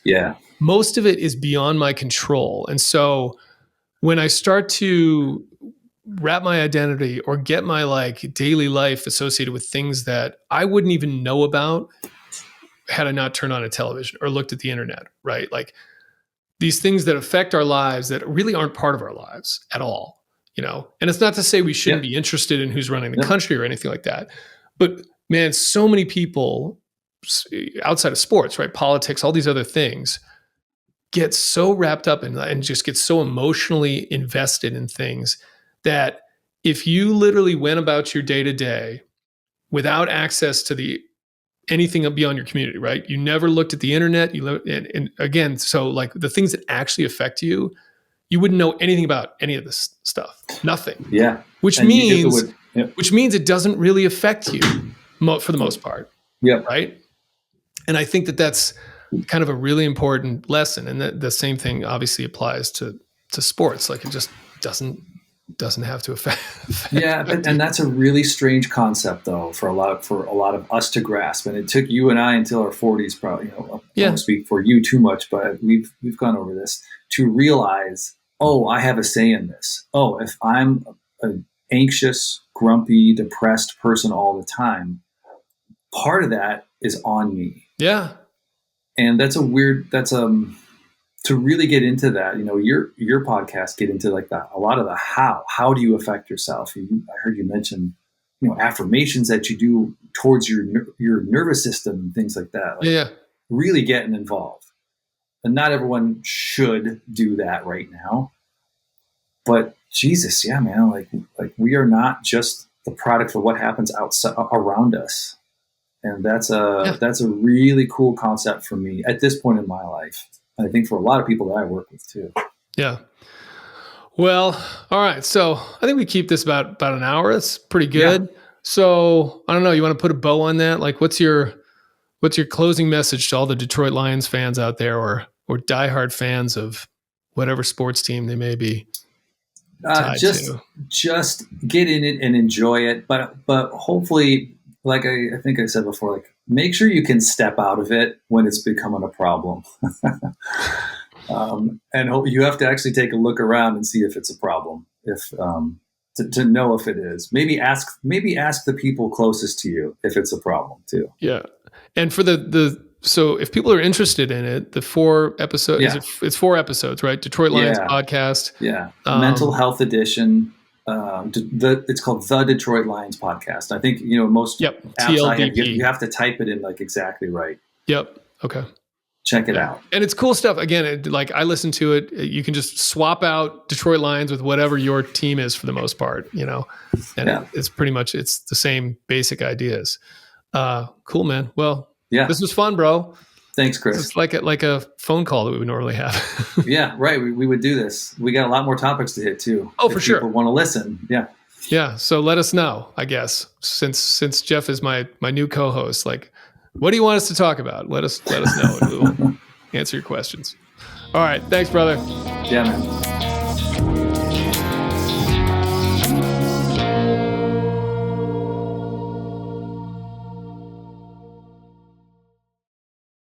A: most of it is beyond my control. And so when I start to wrap my identity or get my like daily life associated with things that I wouldn't even know about had I not turned on a television or looked at the internet, right? Like these things that affect our lives that really aren't part of our lives at all, you know? And it's not to say we shouldn't be interested in who's running the country or anything like that. But man, so many people outside of sports, right? Politics, all these other things, get so wrapped up in and just get so emotionally invested in things that if you literally went about your day to day without access to anything beyond your community, right? You never looked at the internet. And again, so like the things that actually affect you, you wouldn't know anything about any of this stuff. Nothing.
B: Yeah.
A: Which means it doesn't really affect you for the most part.
B: Yeah.
A: Right. And I think that's kind of a really important lesson. And the same thing obviously applies to sports. Like it just doesn't have to affect
B: and that's a really strange concept though for a lot of us to grasp, and it took you and I until our 40s probably, I don't speak for you too much, but we've gone over this to realize, I have a say in this. If I'm an anxious, grumpy, depressed person all the time, part of that is on me. And to really get into that, your podcast get into like a lot of the how do you affect yourself? I heard you mention, affirmations that you do towards your nervous system and things like that. Really getting involved. And not everyone should do that right now, but Jesus, yeah, man, like we are not just the product of what happens outside around us. And that's a really cool concept for me at this point in my life. I think for a lot of people that I work with too.
A: Yeah. Well, all right. So I think we keep this about an hour. That's pretty good. Yeah. So I don't know. You want to put a bow on that? Like, what's your closing message to all the Detroit Lions fans out there, or diehard fans of whatever sports team they may be tied to?
B: Just get in it and enjoy it. But hopefully, like I think I said before, like make sure you can step out of it when it's becoming a problem. And you have to actually take a look around and see if it's a problem, to know if it is. Maybe ask the people closest to you if it's a problem too.
A: Yeah. And for so if people are interested in it, the 4 episodes, it's 4 episodes, right? Detroit Lions podcast.
B: Yeah. Mental health edition. It's called the Detroit Lions podcast. I think, most apps you have to type it in like exactly right.
A: Yep. Okay.
B: Check it out.
A: And it's cool stuff. Again, like I listen to it. You can just swap out Detroit Lions with whatever your team is for the most part, and it's pretty much, it's the same basic ideas. Cool, man. Well, this was fun, bro.
B: Thanks, Chris.
A: It's like a phone call that we would normally have.
B: Yeah, right. We would do this. We got a lot more topics to hit too.
A: Oh, for sure.
B: People want to listen. Yeah.
A: Yeah. So let us know, I guess, since Jeff is my new co-host, like, what do you want us to talk about? Let us know and we will answer your questions. All right. Thanks, brother.
B: Yeah, man.